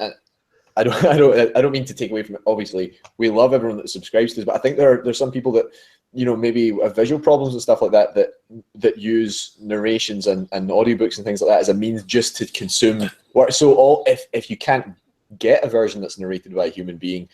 S2: I don't mean to take away from it. Obviously, we love everyone that subscribes to us, but I think there's some people that maybe have visual problems and stuff like that use narrations and audiobooks and things like that as a means just to consume work. So if you can't get a version that's narrated by a human being,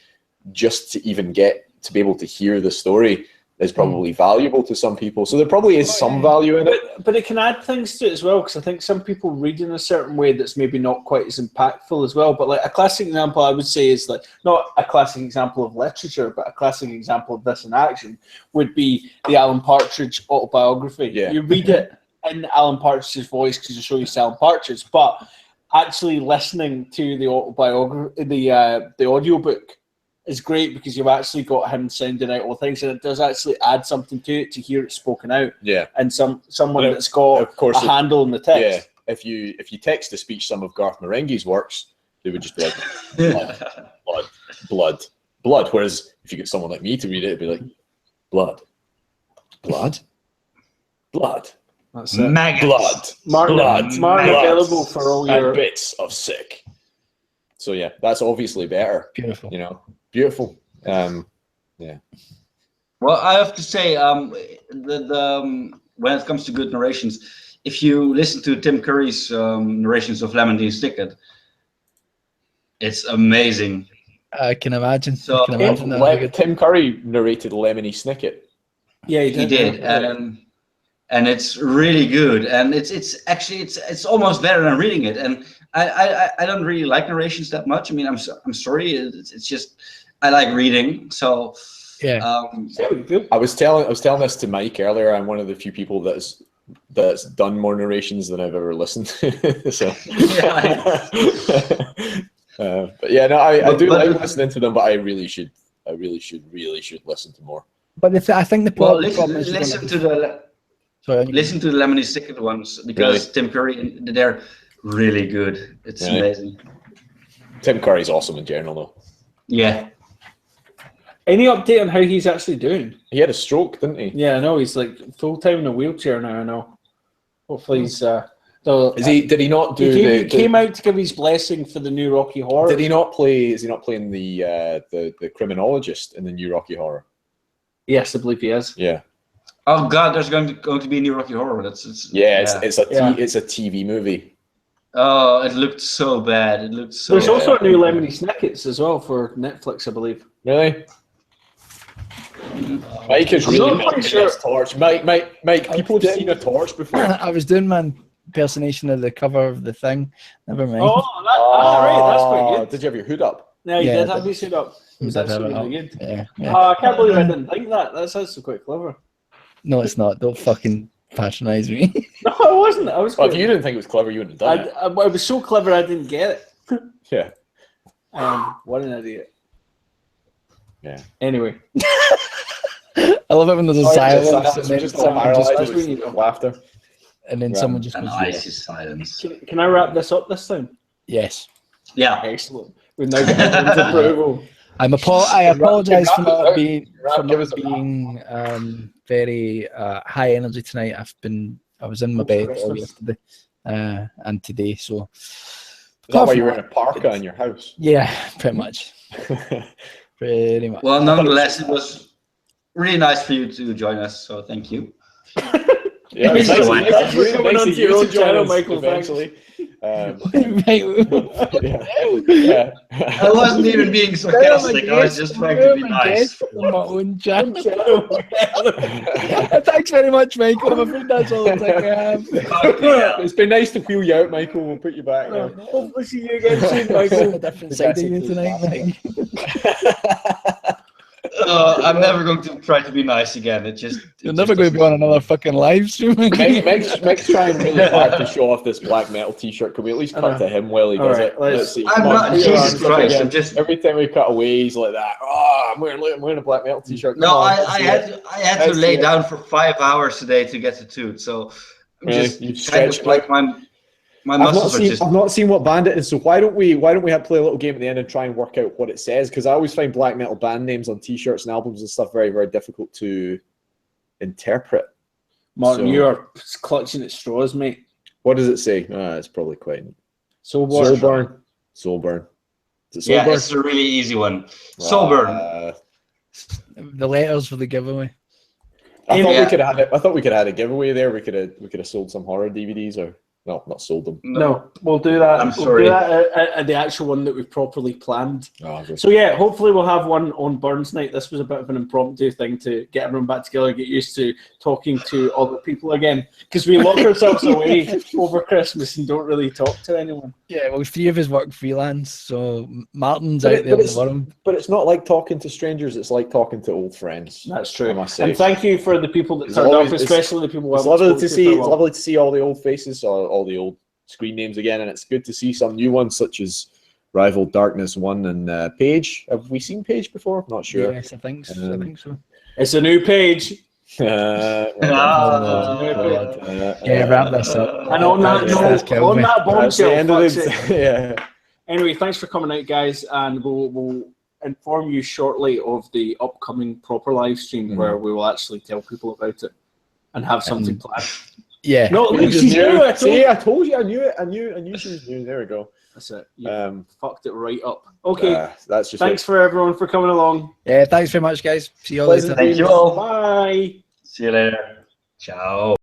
S2: just to even get to be able to hear the story is probably valuable to some people. So there probably is some value in it.
S1: But it can add things to it as well, because I think some people read in a certain way that's maybe not quite as impactful as well. But like a classic example I would say is like, not a classic example of literature, but a classic example of this in action would be the Alan Partridge autobiography.
S2: Yeah.
S1: You read it in Alan Partridge's voice because you show you Alan Partridge, but actually listening to the autobiography, the audiobook, is great because you've actually got him sounding out all things, and it does actually add something to it to hear it spoken out.
S2: Yeah,
S1: and someone that's got a handle in the text.
S2: Yeah, if you text to speech some of Garth Marenghi's works, they would just be like blood. Whereas if you get someone like me to read it, it'd be like blood. blood.
S1: That's it.
S4: Maggots.
S2: Blood.
S1: Martin available for all your
S2: bits of sick. So yeah, that's obviously better.
S3: Beautiful.
S2: You know, beautiful. Yeah.
S4: Well, I have to say, when it comes to good narrations, if you listen to Tim Curry's narrations of Lemon Snicket, it's amazing.
S3: I can imagine.
S4: So,
S3: I can imagine that.
S2: Tim Curry narrated Lemony Snicket.
S4: Yeah, he did, and it's really good, and it's actually almost better than reading it. And I don't really like narrations that much. I mean, I'm sorry, it's just I like reading. So
S3: yeah,
S2: I was telling this to Mike earlier. I'm one of the few people that's done more narrations than I've ever listened to. So. But yeah, no, I do like listening to them, but I really should listen to more.
S3: But I think the problem is
S4: listen to the Lemony Snicket ones because Tim Curry, they're really good. It's amazing.
S2: Tim Curry's awesome in general, though.
S4: Yeah.
S1: Any update on how he's actually doing?
S2: He had a stroke, didn't he?
S1: Yeah, I know. He's like full time in a wheelchair now. I know. Hopefully he's.
S2: Did he not do?
S1: He came out to give his blessing for the new Rocky Horror.
S2: Did he not play? Is he not playing the criminologist in the new Rocky Horror?
S1: Yes, I believe he is.
S2: Yeah.
S4: Oh God, there's going to be a new Rocky Horror. It's a TV movie. Oh, it looked so bad. It looked so.
S1: There's also a new Lemony Snickets as well for Netflix, I believe.
S2: Really? Mike is really milking this torch. Mike, people have seen a torch before.
S3: I was doing my impersonation of the cover of the thing. Never mind.
S1: That's quite good.
S2: Did you have your hood up?
S1: No, you did have his hood up. It was actually really good.
S3: Yeah.
S1: I can't believe I didn't think that. That's actually quite clever.
S3: No, it's not. Don't fucking patronize me.
S1: No, I wasn't. I was.
S2: Well, if you didn't think it was clever, you wouldn't have done it.
S1: I was so clever, I didn't get it.
S2: Yeah.
S1: What an idiot.
S2: Yeah.
S1: Anyway.
S3: I love it when there's a silence and then
S2: just
S3: laughter, and then someone just
S4: goes, icy silence.
S1: Can I wrap this up this time?
S3: Yes.
S4: Yeah.
S1: Excellent. We've now got everyone's approval.
S3: I apologize for not being very high energy tonight. I was in my bed all yesterday and today, so.
S2: Is that why you were in a parka in your house?
S3: Yeah, pretty much. Pretty much.
S4: Well, nonetheless, it was really nice for you to join us, so thank you.
S2: Yeah,
S1: it's nice to your own channel, Michael,
S2: eventually.
S4: I wasn't even being sarcastic. I was just trying to be nice.
S3: My own channel. Thanks very much, Michael. I'm afraid that's all the time I have.
S2: It's been nice to wheel you out, Michael. We'll put you back now.
S1: Hopefully see you again soon, Michael.
S3: A different side of you tonight, Mike.
S4: I'm never going to try to be nice again.
S3: You're never going to be on another fucking live stream.
S2: Mike's trying really hard to show off this black metal t-shirt. Can we at least cut to him while he does it?
S1: Let's see.
S4: I'm not Jesus Christ. I'm just
S2: every time we cut away, he's like that. Oh, I'm wearing a black metal t-shirt.
S4: No, I had to lay down for 5 hours today to get to Toot. So I'm just kind of like my muscles are just.
S2: I've not seen what band it is, so why don't we have play a little game at the end and try and work out what it says? Because I always find black metal band names on t-shirts and albums and stuff very, very difficult to interpret.
S1: Martin, you are clutching at straws, mate.
S2: What does it say? It's probably quite
S1: Soulburn.
S2: Soulburn.
S4: Yeah, it's a really easy one. Soulburn.
S3: The letters for the giveaway.
S2: I thought we could have had a giveaway there. We could have sold some horror DVDs or. No, not sold them.
S1: No, we'll do that.
S4: I'm sorry.
S1: We'll do that at the actual one that we've properly planned. So yeah, hopefully we'll have one on Burns Night. This was a bit of an impromptu thing to get everyone back together, get used to talking to other people again, because we lock ourselves away over Christmas and don't really talk to anyone.
S3: Yeah, well, 3 of us work freelance, so Martin's out there in the world.
S2: But it's not like talking to strangers. It's like talking to old friends.
S1: That's true. I must say. And thank you for the people that turned up, especially the people.
S2: It's lovely to see. It's lovely to see all the old faces, all the old screen names again, and it's good to see some new ones such as Rival Darkness 1 and Paige. Have we seen Paige before? Not sure.
S3: Yes, I think so.
S1: It's a new page.
S3: Yeah, wrap this up.
S1: And on that bombshell.
S2: Yeah.
S1: Anyway, thanks for coming out, guys, and we'll inform you shortly of the upcoming proper live stream where we will actually tell people about it. and have something planned.
S3: Yeah.
S1: No, she's new.
S2: See, I told you, I knew it. I knew she was new. There we go.
S1: That's it. You fucked it right up. Okay.
S2: That's just
S1: thanks for everyone for coming along.
S3: Yeah, thanks very much, guys. See you all later.
S4: Thank you all.
S1: Bye.
S4: See you later. Ciao.